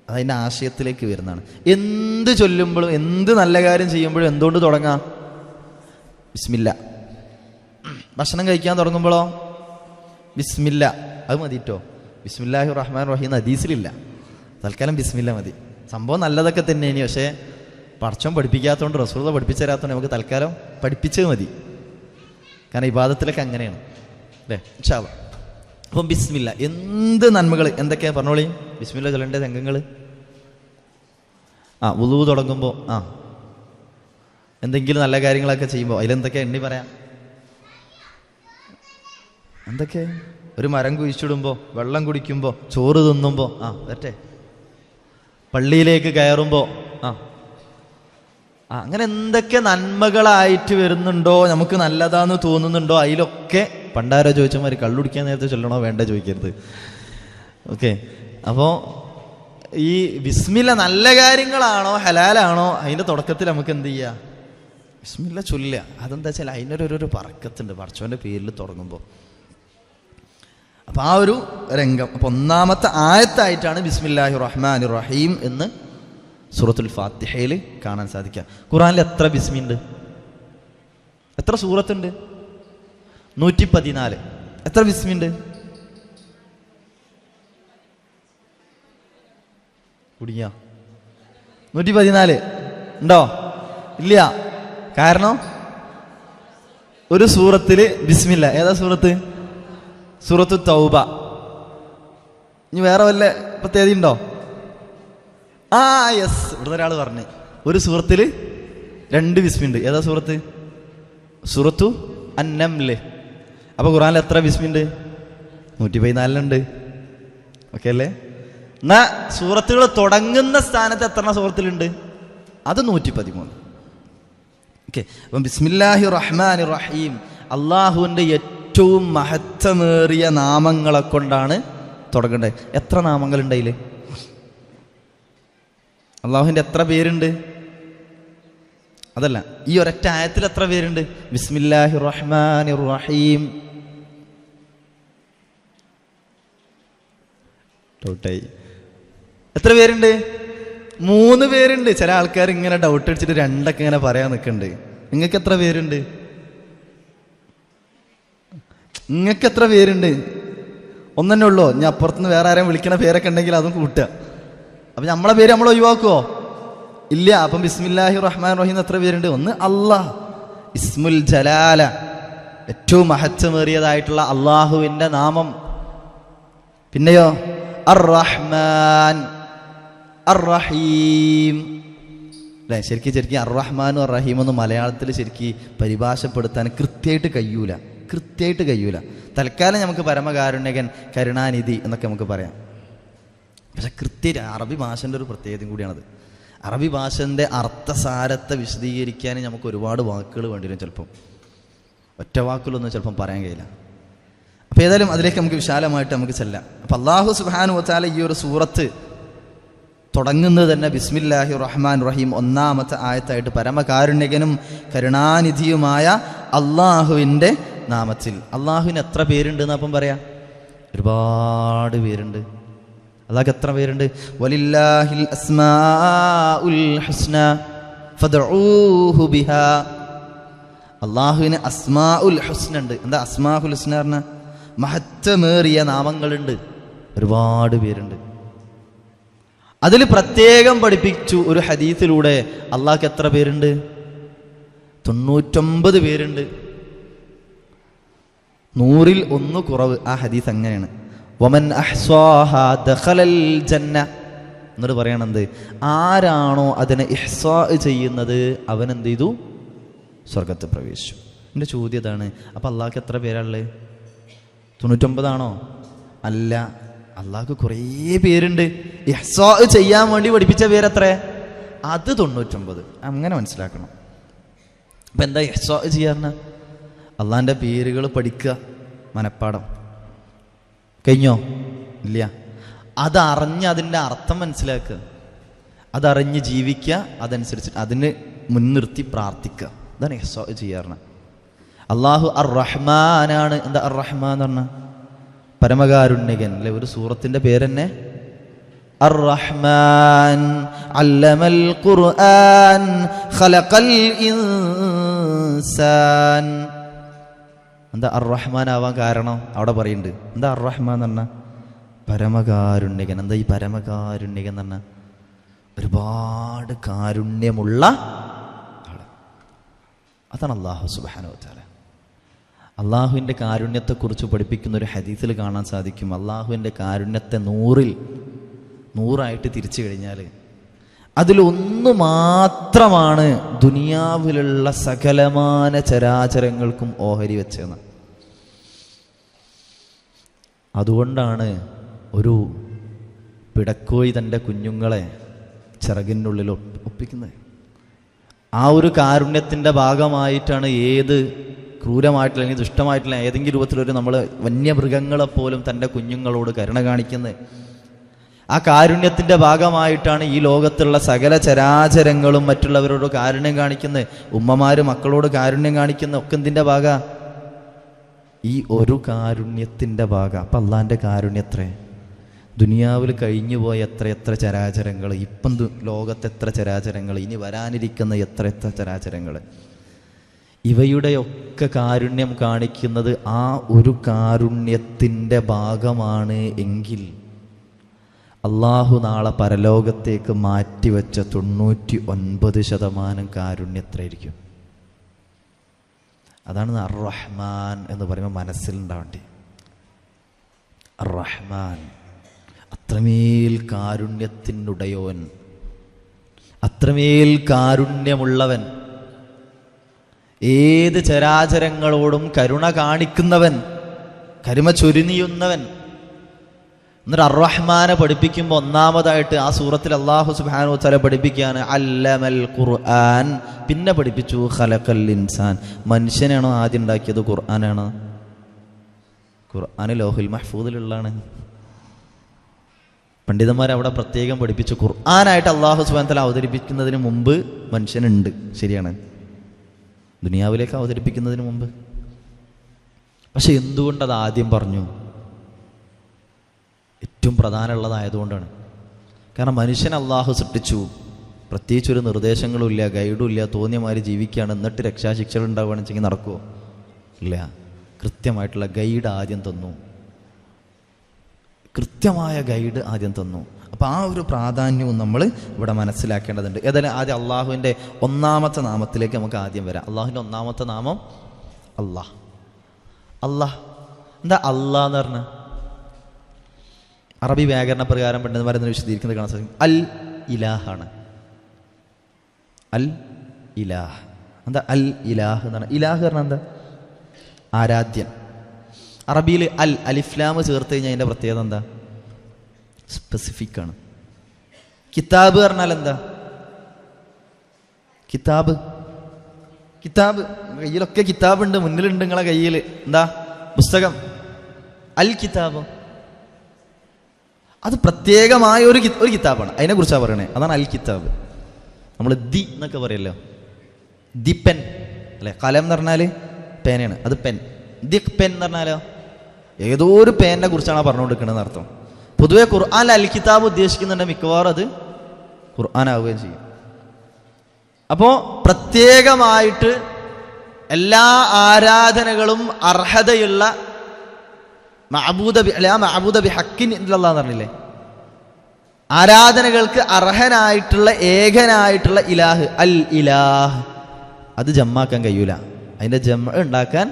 അതതിൻ്റെ ആശയത്തിലേക്ക് വരുന്നതാണ്. എന്ത് ചൊല്ലുമ്പോഴും എന്ത് നല്ല കാര്യം ചെയ്യുമ്പോഴും എന്തുകൊണ്ട് തുടങ്ങാം? ബിസ്മില്ല. ഭക്ഷണം കഴിക്കാൻ തുടങ്ങുമ്പോഴോ ബിസ്മില്ല, അത് മതിട്ടോ. ബിസ്മില്ലാഹി റഹ്മാൻ റഹീം ഹദീസിലില്ല, തൽക്കാലം ബിസ്മില്ല മതി. സംഭവം നല്ലതൊക്കെ തന്നെയാണ്, പക്ഷേ പടച്ചോൻ പഠിപ്പിക്കാത്തതുകൊണ്ട്, റസൂലുള്ളാഹി പഠിപ്പിച്ചു തരാത്തതുകൊണ്ട് നമുക്ക് തൽക്കാലം പഠിപ്പിച്ചത് മതി. കാരണം ഇബാദത്തിലൊക്കെ അങ്ങനെയാണ് അല്ലേ? ഇൻഷാ അല്ലാഹ്. അപ്പം ബിസ്മില്ല, എന്ത് നന്മകൾ എന്തൊക്കെയാ പറഞ്ഞോളി. ബിസ്മില്ല ചൊല്ലേണ്ട രംഗങ്ങൾ. വുളു തുടങ്ങുമ്പോൾ എന്തെങ്കിലും നല്ല കാര്യങ്ങളൊക്കെ ചെയ്യുമ്പോൾ അതിലെന്തൊക്കെയാ എണ്ണി പറയാം? എന്തൊക്കെ? ഒരു മരം കുഴിച്ചിടുമ്പോൾ, വെള്ളം കുടിക്കുമ്പോൾ, ചോറ് തിന്നുമ്പോൾ, പറ്റേ പള്ളിയിലേക്ക് കയറുമ്പോൾ, അങ്ങനെ എന്തൊക്കെ നന്മകളായിട്ട് വരുന്നുണ്ടോ, നമുക്ക് നല്ലതാന്ന് തോന്നുന്നുണ്ടോ, അതിലൊക്കെ പണ്ടാരോ ചോദിച്ചമാര് കള്ളുടിക്കാൻ നേരത്തെ ചൊല്ലണോ വേണ്ട ചോദിക്കരുത്. ഓക്കെ. അപ്പോൾ ഈ ബിസ്മില്ല നല്ല കാര്യങ്ങളാണോ ഹലാലാണോ അതിൻ്റെ തുടക്കത്തിൽ നമുക്ക് എന്ത് ചെയ്യുക? ബിസ്മില്ല ചൊല്ലുക. അതെന്താ വെച്ചാൽ അതിനൊരു പറക്കത്തുണ്ട് പടച്ചോൻ്റെ പേരിൽ തുടങ്ങുമ്പോൾ. അപ്പം ആ ഒരു രംഗം. അപ്പം ഒന്നാമത്തെ ആയത്തായിട്ടാണ് ബിസ്മില്ലാഹി റഹ്മാനിർ റഹീം എന്ന് സൂറത്തുൽ ഫാത്തിഹയിൽ കാണാൻ സാധിക്കുക. ഖുർആനിൽ എത്ര ബിസ്മിയുണ്ട്? എത്ര സൂറത്തുണ്ട്? 114. എത്ര ബിസ്മിയുണ്ട്? കുടിയ 114 ഉണ്ടോ? ഇല്ല. കാരണം ഒരു സൂറത്തിൽ ബിസ്മില്ല. ഏതാ സൂറത്ത്? സൂറത്തു തൗബ. ഇനി വേറെ വല്ല പ്രത്യേകത ഉണ്ടോ? യെസ്, ഇവിടുന്ന് ഒരാൾ പറഞ്ഞു ഒരു സൂറത്തിൽ 2 ബിസ്മിയുണ്ട്. ഏതാ സൂറത്ത്? സൂറത്തു അന്നംല്. അപ്പോൾ ഖുർആനിൽ എത്ര ബിസ്മിയുണ്ട്? 114 ഓക്കെ അല്ലേ? എന്നാ സൂറത്തുകൾ തുടങ്ങുന്ന സ്ഥാനത്ത് എത്ര സൂറത്തിലുണ്ട്? അത് 113. ഓക്കെ. അപ്പം ബിസ്മില്ലാഹി റഹ്മാനി റഹീം അള്ളാഹുവിൻ്റെ ഏറ്റവും മഹത്വമേറിയ നാമങ്ങളെ കൊണ്ടാണ് തുടങ്ങേണ്ടത്. എത്ര നാമങ്ങളുണ്ട് അതിൽ? അള്ളാഹുവിൻ്റെ എത്ര പേരുണ്ട്? അതല്ല, ഈ ഒരൊറ്റ ആയത്തിൽ എത്ര പേരുണ്ട്? ബിസ്മില്ലാഹി റഹ്മാനി റഹീം. ഡൗട്ടായി. എത്ര പേരുണ്ട്? 3 പേരുണ്ട്. ചില ആൾക്കാർ ഇങ്ങനെ ഡൗട്ട് അടിച്ചിട്ട് 2 ഇങ്ങനെ പറയാൻ നിൽക്കുന്നുണ്ട്. നിങ്ങൾക്ക് എത്ര പേരുണ്ട്? നിങ്ങൾക്ക് എത്ര പേരുണ്ട്? ഒന്നെന്നെ ഉള്ളോ? ഞാൻ അപ്പുറത്തുനിന്ന് വേറെ ആരെയും വിളിക്കണ പേരൊക്കെ ഉണ്ടെങ്കിൽ അതും കൂട്ടുക. അപ്പം നമ്മളെ പേര് നമ്മൾ ഒഴിവാക്കുമോ? ഇല്ല. അപ്പം ബിസ്മില്ലാഹി റഹ്മാൻ റഹീം എത്ര പേരുണ്ട്? ഒന്ന് അല്ലാഹ്, ഇസ്മുൽ ജലാല, ഏറ്റവും മഹത്വമേറിയതായിട്ടുള്ള അള്ളാഹുവിൻ്റെ നാമം. പിന്നെയോ അർ റഹ്മാൻ, അർ റഹീം. അല്ലേ? ശരിക്കും അർ റഹ്മാനും അർ റഹീമൊന്നും മലയാളത്തിൽ ശരിക്കും പരിഭാഷപ്പെടുത്താൻ കൃത്യമായിട്ട് കഴിയൂല. തൽക്കാലം നമുക്ക് പരമകാരുണ്യകൻ, കരുണാനിധി എന്നൊക്കെ നമുക്ക് പറയാം. പക്ഷെ അറബി ഭാഷൻ്റെ ഒരു പ്രത്യേകതയും കൂടിയാണത്. അറബി ഭാഷൻ്റെ അർത്ഥസാരത്തെ വിശദീകരിക്കാൻ നമുക്ക് ഒരുപാട് വാക്കുകൾ വേണ്ടി വരും. ചിലപ്പം ഒറ്റ വാക്കുകളൊന്നും ചിലപ്പം പറയാൻ കഴിയില്ല. അപ്പോൾ ഏതായാലും അതിലേക്ക് നമുക്ക് വിശാലമായിട്ട് നമുക്ക് ചെല്ലാം. അപ്പം അല്ലാഹു സുബ്ഹാനഹു വ തആല ഈ ഒരു സൂറത്ത് തുടങ്ങുന്നത് തന്നെ ബിസ്മില്ലാഹി റഹ്മാൻ റഹീം ഒന്നാമത്തെ ആയത്തായിട്ട് പരമകാരുണ്യകനും കരുണാനിധിയുമായ അള്ളാഹുവിൻ്റെ നാമത്തിൽ. അള്ളാഹുവിന് എത്ര പേരുണ്ട് എന്നപ്പം പറയാം? ഒരുപാട് പേരുണ്ട്. അല്ലാഹുക്ക് എത്ര പേരുണ്ട്? വലില്ലാഹിൽ അസ്മാഉൽ ഹുസ്ന ഫദ്ഉഹു ബിഹാ. അള്ളാഹുവിന് അസ്മാഉൽ ഹുസ്ന ഉണ്ട്. എന്താ അസ്മാഉൽ ഹുസ്ന പറഞ്ഞാൽ? മഹത്വമേറിയ നാമങ്ങളുണ്ട്, ഒരുപാട് പേരുണ്ട്. അതിൽ പ്രത്യേകം പഠിപ്പിച്ചു ഒരു ഹദീസിലൂടെ അള്ളാഹ്ക്ക് എത്ര പേരുണ്ട്? 99 പേരുണ്ട്. 100-ൽ 1 കുറവ്. ആ ഹദീസ് അങ്ങനെയാണ്. വമൻ അഹ്സാഹാ ദഖലൽ ജന്ന. എന്നിട്ട് പറയണത്, ആരാണോ അതിനെ ഇഹ്സാ ചെയ്യുന്നത് അവൻ എന്ത് ചെയ്തു? സ്വർഗത്ത് പ്രവേശിച്ചു. എൻ്റെ ചോദ്യം ഇതാണ്, അപ്പം അള്ളാഹ്ക്ക് എത്ര പേരാണുള്ളത്? 99 ആണോ? അല്ല, അള്ളാഹ്ക്ക് കുറേ പേരുണ്ട്. ഇഹ്സാ ചെയ്യാൻ വേണ്ടി പഠിപ്പിച്ച പേരെത്ര? അത് 99. അങ്ങനെ മനസ്സിലാക്കണം. അപ്പം എന്താ ഇഹ്സാ ചെയ്യാറുണ്ട്? അള്ളാഹിൻ്റെ പേരുകൾ പഠിക്കുക, മനപ്പാടം. കഴിഞ്ഞോ? ഇല്ല. അതറിഞ്ഞ് അതിൻ്റെ അർത്ഥം മനസ്സിലാക്കുക, അതറിഞ്ഞ് ജീവിക്കുക, അതനുസരിച്ച് അതിന് മുൻനിർത്തി പ്രാർത്ഥിക്കുക. അതാണ് ഇഹ്സാ ചെയ്യാറുണ്ട്. അള്ളാഹു അർ റഹ്മാനാണ്. എന്താ അർ റഹ്മാൻ എന്ന് പറഞ്ഞാൽ? പരമകാരുണ്യകൻ അല്ലെ? ഒരു സൂറത്തിൻ്റെ പേര് തന്നെ അർ റഹ്മാൻ. അല്ലമൽ ഖുർആൻ ഖലഖൽ ഇൻസാൻ. എന്താ അർ റഹ്മാൻ ആവാൻ കാരണം? അവിടെ പറയുന്നുണ്ട്. എന്താ അർ റഹ്മാൻ എന്ന് പറഞ്ഞാൽ? പരമകാരുണ്യകൻ. എന്താ ഈ പരമകാരുണ്യകൻ എന്ന് പറഞ്ഞാൽ? ഒരുപാട് കാരുണ്യമുള്ള ആള്. അതാണ് അല്ലാഹു സുബ്ഹാനഹു വ തആല. അള്ളാഹുവിൻ്റെ കാരുണ്യത്തെക്കുറിച്ച് പഠിപ്പിക്കുന്ന ഒരു ഹദീസിൽ കാണാൻ സാധിക്കും. അള്ളാഹുവിൻ്റെ കാരുണ്യത്തെ 100-ൽ 100 തിരിച്ചു കഴിഞ്ഞാൽ അതിലൊന്ന് മാത്രമാണ് ദുനിയാവിലുള്ള സകലമാന ചരാചരങ്ങൾക്കും ഓഹരി വെച്ചതെന്ന്. അതുകൊണ്ടാണ് ഒരു പിടക്കോയി തൻ്റെ കുഞ്ഞുങ്ങളെ ചിറകിനുള്ളിൽ ഒപ്പിക്കുന്നത്. ആ ഒരു കാരുണ്യത്തിൻ്റെ ഭാഗമായിട്ടാണ് ഏത് ക്രൂരമായിട്ടുള്ള അല്ലെങ്കിൽ ദുഷ്ടമായിട്ടുള്ള ഏതെങ്കിലും രൂപത്തിലൊരു നമ്മൾ വന്യമൃഗങ്ങളെപ്പോലും തൻ്റെ കുഞ്ഞുങ്ങളോട് കരുണ കാണിക്കുന്നത്. ആ കാരുണ്യത്തിൻ്റെ ഭാഗമായിട്ടാണ് ഈ ലോകത്തുള്ള സകല ചരാചരങ്ങളും മറ്റുള്ളവരോട് കാരുണ്യം കാണിക്കുന്നത്. ഉമ്മമാർ മക്കളോട് കാരുണ്യം കാണിക്കുന്ന ഒക്കെ എന്തിൻ്റെ ഭാഗ? ഈ ഒരു കാരുണ്യത്തിൻ്റെ ഭാഗം. അപ്പം അള്ളാഹിൻ്റെ കാരുണ്യം എത്ര? ദുനിയാവിൽ കഴിഞ്ഞു പോയ എത്ര ചരാചരങ്ങൾ, ഇപ്പം ലോകത്ത് എത്ര ചരാചരങ്ങൾ, ഇനി വരാനിരിക്കുന്ന എത്ര ചരാചരങ്ങൾ, ഇവയുടെയൊക്കെ കാരുണ്യം കാണിക്കുന്നത് ആ ഒരു കാരുണ്യത്തിൻ്റെ ഭാഗമാണ് എങ്കിൽ അള്ളാഹു നാളെ പരലോകത്തേക്ക് മാറ്റിവെച്ച 99% കാരുണ്യത്രയായിരിക്കും. അതാണ് അർ റഹ്മാൻ എന്ന് പറയുമ്പോൾ മനസ്സിലുണ്ടാവേണ്ടി. അർ റഹ്മാൻ, അത്രമേൽ കാരുണ്യത്തിനുടയോൻ, അത്രമേൽ കാരുണ്യമുള്ളവൻ, ഏത് ചരാചരങ്ങളോടും കരുണ കാണിക്കുന്നവൻ, കരുമ ചൊരിഞ്ഞുന്നവൻ. എന്നിട്ട് അർ റഹ്മാനെ പഠിപ്പിക്കുമ്പോൾ ഒന്നാമതായിട്ട് ആ സൂറത്തിൽ അല്ലാഹു സുബ്ഹാനഹു വ തആല പഠിപ്പിക്കുകയാണ് അല്ലമൽ ഖുർആൻ. പിന്നെ പഠിപ്പിച്ചു ഖലഖൽ ഇൻസാൻ. മനുഷ്യനാണോ ആദ്യം ഉണ്ടാക്കിയത്? ഖുർആനാണോ? ഖുർആൻ ലൗഹുൽ മഹ്ഫൂദിലുള്ളതാണ്. പണ്ഡിതന്മാർ അവിടെ പ്രത്യേകം പഠിപ്പിച്ചു, ഖുർആനായിട്ട് അല്ലാഹു സുബ്ഹാനഹു വ തആല അവതരിപ്പിക്കുന്നതിന് മുമ്പ് മനുഷ്യനുണ്ട്. ശരിയാണ്, ദുനിയാവിലേക്ക് അവതരിപ്പിക്കുന്നതിന് മുമ്പ്. പക്ഷെ എന്തുകൊണ്ടത് ആദ്യം പറഞ്ഞു? ഏറ്റവും പ്രധാനമുള്ളതായതുകൊണ്ടാണ്. കാരണം മനുഷ്യൻ അള്ളാഹു സൃഷ്ടിച്ചു, പ്രത്യേകിച്ചൊരു നിർദ്ദേശങ്ങളും ഇല്ല, ഗൈഡും ഇല്ല, തോന്നിയമാതിരി ജീവിക്കുകയാണ്. എന്നിട്ട് രക്ഷാശിക്ഷകൾ ഉണ്ടാവുകയാണെന്ന് വെച്ചെങ്കിൽ നടക്കുമോ? ഇല്ല. കൃത്യമായിട്ടുള്ള ഗൈഡ് ആദ്യം തന്നു, കൃത്യമായ ഗൈഡ് ആദ്യം തന്നു. അപ്പം ആ ഒരു പ്രാധാന്യവും നമ്മൾ ഇവിടെ മനസ്സിലാക്കേണ്ടതുണ്ട്. ഏതായാലും ആദ്യം അള്ളാഹുവിൻ്റെ ഒന്നാമത്തെ നാമത്തിലേക്ക് നമുക്ക് ആദ്യം വരാം. അള്ളാഹുവിൻ്റെ ഒന്നാമത്തെ നാമം അള്ളാഹ്. അള്ളാഹ് എന്താ അള്ളാഹ് എന്ന് പറഞ്ഞാൽ? അറബി വ്യാകരണ പ്രകാരം പണ്ഡിതന്മാരെന്ന് വിശദീകരിക്കുന്നത് കാണാൻ സാധിക്കും. അൽ ഇലാഹാണ്. അൽ ഇലാഹ്. എന്താ അൽ ഇലാഹ് എന്ന് പറഞ്ഞാൽ? ഇലാഹ് പറഞ്ഞാൽ എന്താ? ആരാധ്യൻ. അറബിയിൽ അൽ അലിഫ്ലാം ചേർത്ത് കഴിഞ്ഞാൽ അതിൻ്റെ പ്രത്യേകത എന്താ? സ്പെസിഫിക് ആണ്. കിതാബ് പറഞ്ഞാൽ എന്താ? കിതാബ്, കിതാബ് കയ്യിലൊക്കെ കിതാബുണ്ട്, മുന്നിലുണ്ട് നിങ്ങളെ കയ്യിൽ. എന്താ? പുസ്തകം. അൽ കിതാബ് അത് പ്രത്യേകമായ ഒരു കിതാബാണ്. അതിനെക്കുറിച്ചാണ് പറയണേ. അതാണ് അൽ കിതാബ്. നമ്മൾ ദി എന്നൊക്കെ പറയല്ലോ, ദി പെൻ അല്ലെ? കലം എന്ന് പറഞ്ഞാൽ പേനയാണ്, അത് പെൻ. ദി പെൻ എന്ന് പറഞ്ഞാലോ ഏതോ ഒരു പേനിനെ കുറിച്ചാണ് പറഞ്ഞുകൊണ്ടിരിക്കണമെന്ന് അർത്ഥം. പൊതുവെ ഖുർആൻ അൽ കിതാബ് ഉദ്ദേശിക്കുന്നുണ്ട്, മിക്കവാറും അത് ഖുർആൻ ആവുകയും ചെയ്യും. അപ്പോൾ പ്രത്യേകമായിട്ട് എല്ലാ ആരാധനകളും അർഹതയുള്ള മഅബൂദ ബി ഹഖിൻ ഇല്ലല്ലാഹ് എന്ന് പറഞ്ഞില്ലേ, ആരാധനകൾക്ക് അർഹനായിട്ടുള്ള ഏകനായിട്ടുള്ള ഇലാഹ്, അൽ ഇലാഹ്. അത് ജമ്മാക്കാൻ കഴിയൂല, അതിൻ്റെ ജമ ഉണ്ടാക്കാൻ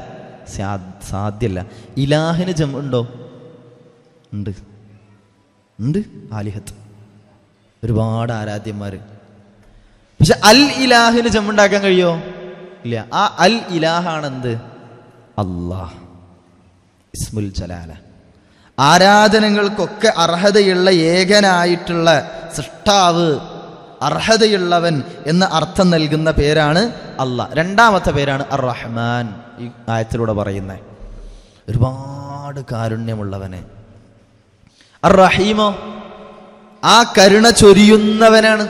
സാധ്യമല്ല. ഇലാഹിന് ജമ ഉണ്ടോ? ഉണ്ട്, ഉണ്ട്. ആലിഹത്ത്, ഒരുപാട് ആരാധ്യന്മാർ. പക്ഷെ അൽ ഇലാഹിന് ജമ ഉണ്ടാക്കാൻ കഴിയോ? ഇല്ല. ആ അൽ ഇലാഹാണെന്ത്? അല്ലാഹ്, ഇസ്മുൽ ജലാല. ആരാധനകൾക്കൊക്കെ അർഹതയുള്ള ഏകനായിട്ടുള്ള സൃഷ്ടാവ്, അർഹതയുള്ളവൻ എന്ന അർത്ഥം നൽകുന്ന പേരാണ് അല്ലാഹ്. രണ്ടാമത്തെ പേരാണ് അർ റഹ്മാൻ. ഈ ആയത്തിലൂടെ പറയുന്നത് ഒരുപാട് കാരുണ്യമുള്ളവനെ. അർ റഹീമോ, ആ കരുണ ചൊരിയുന്നവനാണ്.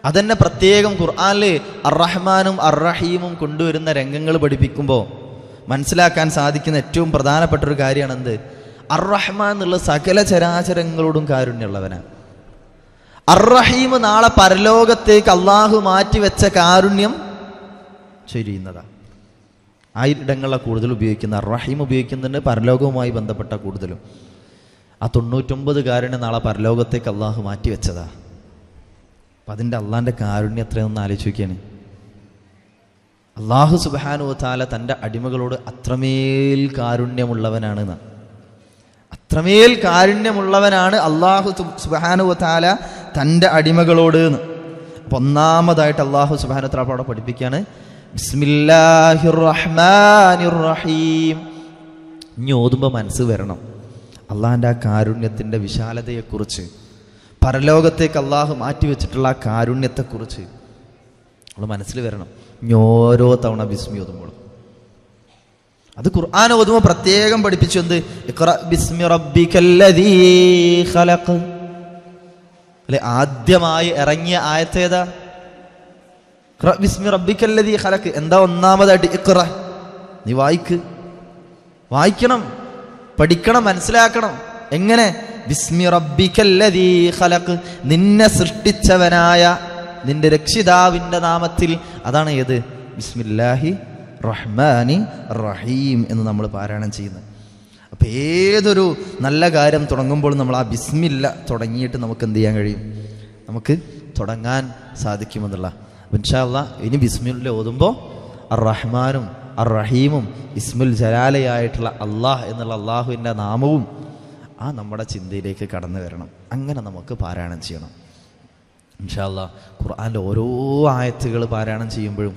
അതന്നെ പ്രത്യേകം ഖുർആനില് അർ റഹ്മാനും അർ റഹീമും കൊണ്ടുവരുന്ന രംഗങ്ങൾ പഠിപ്പിക്കുമ്പോൾ മനസ്സിലാക്കാൻ സാധിക്കുന്ന ഏറ്റവും പ്രധാനപ്പെട്ട ഒരു കാര്യമാണ് എന്ത്? അർ റഹ്മാൻ എന്നുള്ള സകല ചരാചരങ്ങളോടും കാരുണ്യമുള്ളവനാണ്. അർ റഹീം നാളെ പരലോകത്തേക്ക് അള്ളാഹു മാറ്റിവെച്ച കാരുണ്യം ചൊരിയുന്നതാണ്. ആ ഇടങ്ങളിലെ കൂടുതൽ ഉപയോഗിക്കുന്ന അർ റഹീം ഉപയോഗിക്കുന്നുണ്ട്, പരലോകവുമായി ബന്ധപ്പെട്ട കൂടുതലും. ആ 99 കാരുണ്യം നാളെ പരലോകത്തേക്ക് അള്ളാഹു മാറ്റിവെച്ചതാ. അപ്പം അതിൻ്റെ അള്ളാഹിൻ്റെ കാരുണ്യം എത്രയൊന്നും ആലോചിക്കുകയാണ്. അള്ളാഹു സുബ്ഹാനഹു വ തആല തൻ്റെ അടിമകളോട് അത്രമേൽ കാരുണ്യമുള്ളവനാണ്. അത്രമേൽ കാരുണ്യമുള്ളവനാണ് അള്ളാഹു സുബ്ഹാനഹു വ തആല തൻ്റെ അടിമകളോട്. അപ്പം ഒന്നാമതായിട്ട് അള്ളാഹു സുബ്ഹാനഹു വ തആല അവിടെ പഠിപ്പിക്കുകയാണ് ബിസ്മില്ലാഹിർ റഹ്മാനിർ റഹീം. ഇനി ഓതുമ്പോൾ മനസ്സ് വരണം അള്ളാഹിൻ്റെ ആ കാരുണ്യത്തിൻ്റെ വിശാലതയെക്കുറിച്ച്, പരലോകത്തേക്ക് അള്ളാഹു മാറ്റിവെച്ചിട്ടുള്ള ആ കാരുണ്യത്തെക്കുറിച്ച് നമ്മൾ മനസ്സിൽ വരണം. ഇനി ഓരോ തവണ ബിസ്മി ഓതുമ്പോൾ അത് ഖുർആൻ ഓതുമ്പോൾ പ്രത്യേകം പഠിപ്പിച്ചു. എന്ത്? ഇഖ്റ ബിസ്മി റബ്ബിക്കല്ലദീ ഖലഖ്. അല്ലെ, ആദ്യമായി ഇറങ്ങിയ ആയത്തേതാ? ഇഖ്റ ബിസ്മി റബ്ബിക്കല്ലദീ ഖലഖ്. എന്താ ഒന്നാമതായിട്ട്? ഇഖ്റ, നീ വായിക്കണം, പഠിക്കണം, മനസ്സിലാക്കണം. എങ്ങനെ? ബിസ്മി റബ്ബിക്കല്ലദീ ഖലഖ്, നിന്നെ സൃഷ്ടിച്ചവനായ നിന്റെ രക്ഷിതാവിൻ്റെ നാമത്തിൽ. അതാണ് ഏത്? ബിസ്മില്ലാഹി റഹ്മാനി റഹീം എന്ന് നമ്മൾ പാരായണം ചെയ്യുന്നത്. അപ്പം ഏതൊരു നല്ല കാര്യം തുടങ്ങുമ്പോൾ നമ്മൾ ആ ബിസ്മില്ല തുടങ്ങിയിട്ട് നമുക്ക് എന്ത് ചെയ്യാൻ കഴിയും? നമുക്ക് തുടങ്ങാൻ സാധിക്കുമെന്നുള്ള. ഇൻഷാ അല്ലാഹ് ഇനി ബിസ്മില്ല ഓതുമ്പോൾ അർ റഹ്മാനും അർ റഹീമും ഇസ്മുൽ ജലാലയായിട്ടുള്ള അള്ളാഹ് എന്നുള്ള അള്ളാഹുവിൻ്റെ നാമവും ആ നമ്മുടെ ചിന്തയിലേക്ക് കടന്നു വരണം. അങ്ങനെ നമുക്ക് പാരായണം ചെയ്യണം ഇൻഷാ അല്ലാഹ്. ഖുർആനിലെ ഓരോ ആയത്തുകൾ പാരായണം ചെയ്യുമ്പോഴും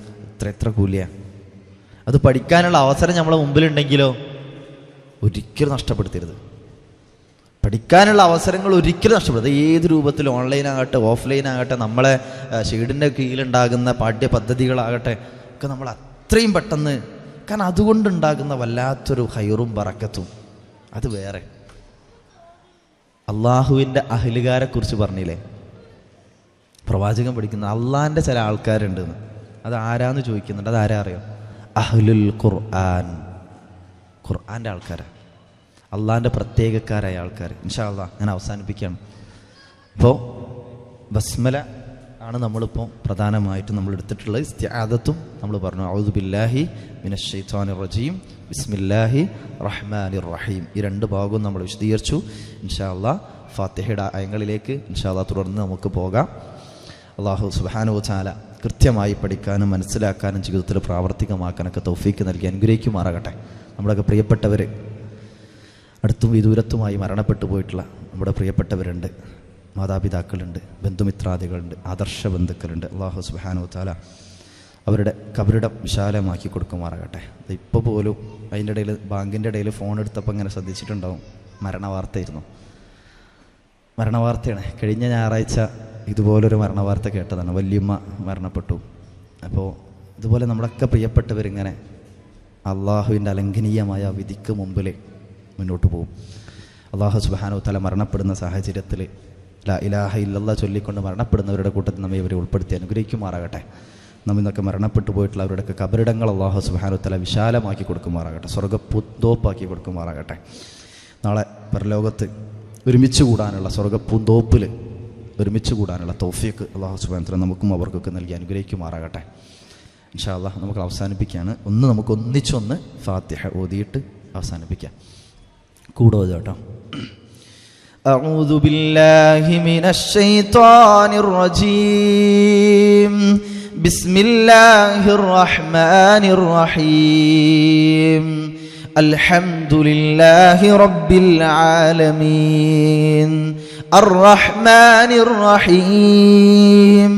എത്ര കൂലിയാണ്. അത് പഠിക്കാനുള്ള അവസരം നമ്മളെ മുമ്പിലുണ്ടെങ്കിലോ ഒരിക്കലും നഷ്ടപ്പെടുത്തരുത്. പഠിക്കാനുള്ള അവസരങ്ങൾ ഒരിക്കലും നഷ്ടപ്പെടുത്തരുത്. ഏത് രൂപത്തിൽ, ഓൺലൈനാകട്ടെ ഓഫ്ലൈനാകട്ടെ, നമ്മളെ ഷീഡിൻ്റെ കീഴിലുണ്ടാകുന്ന പാഠ്യപദ്ധതികളാകട്ടെ ഒക്കെ നമ്മൾ അത്രയും പെട്ടെന്ന്, കാരണം അതുകൊണ്ടുണ്ടാകുന്ന വല്ലാത്തൊരു ഹൈറും ബറക്കത്തും അത് വേറെ. അള്ളാഹുവിൻ്റെ അഹ്ലുകാരെ കുറിച്ച് പറഞ്ഞില്ലേ, പ്രവാചകൻ പഠിക്കുന്ന അള്ളാഹിൻ്റെ ചില ആൾക്കാരുണ്ടെന്ന്. അത് ആരാന്ന് ചോദിക്കുന്നുണ്ട്. അത് ആരാ അറിയോ? അഹ്ലുൽ ഖുർആൻ, ഖുർആൻ്റെ ആൾക്കാരാണ്, അള്ളാഹിൻ്റെ പ്രത്യേകക്കാരായ ആൾക്കാർ. ഇൻഷാ അല്ലാഹ് ഞാൻ അവസാനിപ്പിക്കുകയാണ്. അപ്പോൾ ബസ്മല ആണ് നമ്മളിപ്പോൾ പ്രധാനമായിട്ടും നമ്മൾ എടുത്തിട്ടുള്ളത്. ഇസ്തിആദത്തും നമ്മൾ പറഞ്ഞു. അഊദു ബില്ലാഹി മിനശ് ശൈത്വാനിർ റജീം, ബിസ്മില്ലാഹി റഹ്മാനിർ റഹീം. ഈ രണ്ട് ഭാഗവും നമ്മൾ വിശദീകരിച്ചു. ഇൻഷാ അല്ലാഹ് ഫാത്തിഹയുടെ ആയങ്ങളിലേക്ക് ഇൻഷാ അല്ലാഹ് തുടർന്ന് നമുക്ക് പോകാം. അല്ലാഹു സുബ്ഹാനഹു വ തആല കൃത്യമായി പഠിക്കാനും മനസ്സിലാക്കാനും ജീവിതത്തിൽ പ്രാവർത്തികമാക്കാനൊക്കെ തൗഫീക്ക് നൽകി അനുഗ്രഹിക്കുമാറാകട്ടെ. നമ്മുടെയൊക്കെ പ്രിയപ്പെട്ടവർ, അടുത്തും വിദൂരത്തുമായി മരണപ്പെട്ടു പോയിട്ടുള്ള നമ്മുടെ പ്രിയപ്പെട്ടവരുണ്ട്, മാതാപിതാക്കളുണ്ട്, ബന്ധുമിത്രാദികളുണ്ട്, ആദർശ ബന്ധുക്കളുണ്ട്. അല്ലാഹു സുബ്ഹാനഹു വ തആല അവരുടെ കബറിടം വിശാലമാക്കി കൊടുക്കുമാറാകട്ടെ. ഇപ്പോൾ പോലും അതിൻ്റെ ഇടയിൽ, ബാങ്കിൻ്റെ ഇടയിൽ ഫോൺ എടുത്തപ്പോൾ ഇങ്ങനെ ശ്രദ്ധിച്ചിട്ടുണ്ടാവും, മരണവാർത്തയായിരുന്നു. മരണവാർത്തയാണ്. കഴിഞ്ഞ ഞായറാഴ്ച ഇതുപോലൊരു മരണവാർത്ത കേട്ടതാണ്. വല്യമ്മ മരണപ്പെട്ടു. അപ്പോൾ ഇതുപോലെ നമ്മളൊക്കെ പ്രിയപ്പെട്ടവരിങ്ങനെ അള്ളാഹുവിൻ്റെ അലംഘനീയമായ വിധിക്ക് മുമ്പിൽ മുന്നോട്ട് പോകും. അള്ളാഹു സുബ്ഹാനഹു വ തആല മരണപ്പെടുന്ന സാഹചര്യത്തിൽ ലാ ഇലാഹ ഇല്ലല്ലാഹ് ചൊല്ലിക്കൊണ്ട് മരണപ്പെടുന്നവരുടെ കൂട്ടത്തിൽ നമ്മെ ഇവരെ ഉൾപ്പെടുത്തി അനുഗ്രഹിക്കുമാറാകട്ടെ. നമ്മിന്നൊക്കെ മരണപ്പെട്ടു പോയിട്ടുള്ള അവരുടെയൊക്കെ കബറിടങ്ങൾ അള്ളാഹു സുബ്ഹാനഹു വ തആല വിശാലമാക്കി കൊടുക്കുമാറാകട്ടെ, സ്വർഗ്ഗപ്പൂന്തോപ്പാക്കി കൊടുക്കുമാറാകട്ടെ. നാളെ പരലോകത്ത് ഒരുമിച്ച് കൂടാനുള്ള, സ്വർഗ്ഗപ്പൂന്തോപ്പിൽ ഒരുമിച്ച് കൂടാനുള്ള തൗഫീഖ് അള്ളാഹു സുബ്ഹാനഹു വ തആല നമുക്കും അവർക്കൊക്കെ നൽകി അനുഗ്രഹിക്കുമാറാകട്ടെ. ഇൻഷാ അല്ലാഹ് നമുക്ക് അവസാനിപ്പിക്കുകയാണ്. നമുക്ക് ഒന്നിച്ചൊന്ന് ഫാത്തിഹ ഓതിയിട്ട് അവസാനിപ്പിക്കാം. കൂടെ ഓതുക കേട്ടോ. أعوذ بالله من الشيطان الرجيم. بسم الله الرحمن الرحيم. الحمد لله رب العالمين الرحمن الرحيم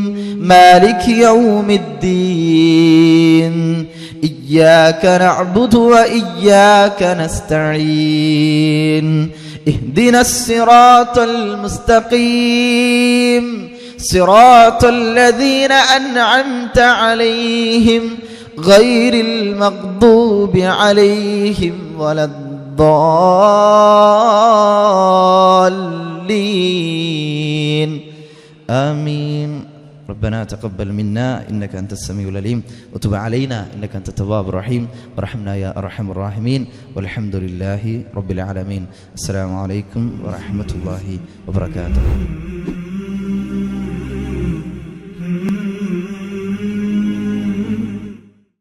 مالك يوم الدين إياك نعبد وإياك نستعين اهدنا الصراط المستقيم صراط الذين أنعمت عليهم غير المغضوب عليهم ولا الضالين آمين. ربنا تقبل منا إنك أنت السميع العليم وتب علينا إنك أنت التواب الرحيم وارحمنا يا أرحم الراحمين والحمد لله رب العالمين. السلام عليكم ورحمة الله وبركاته.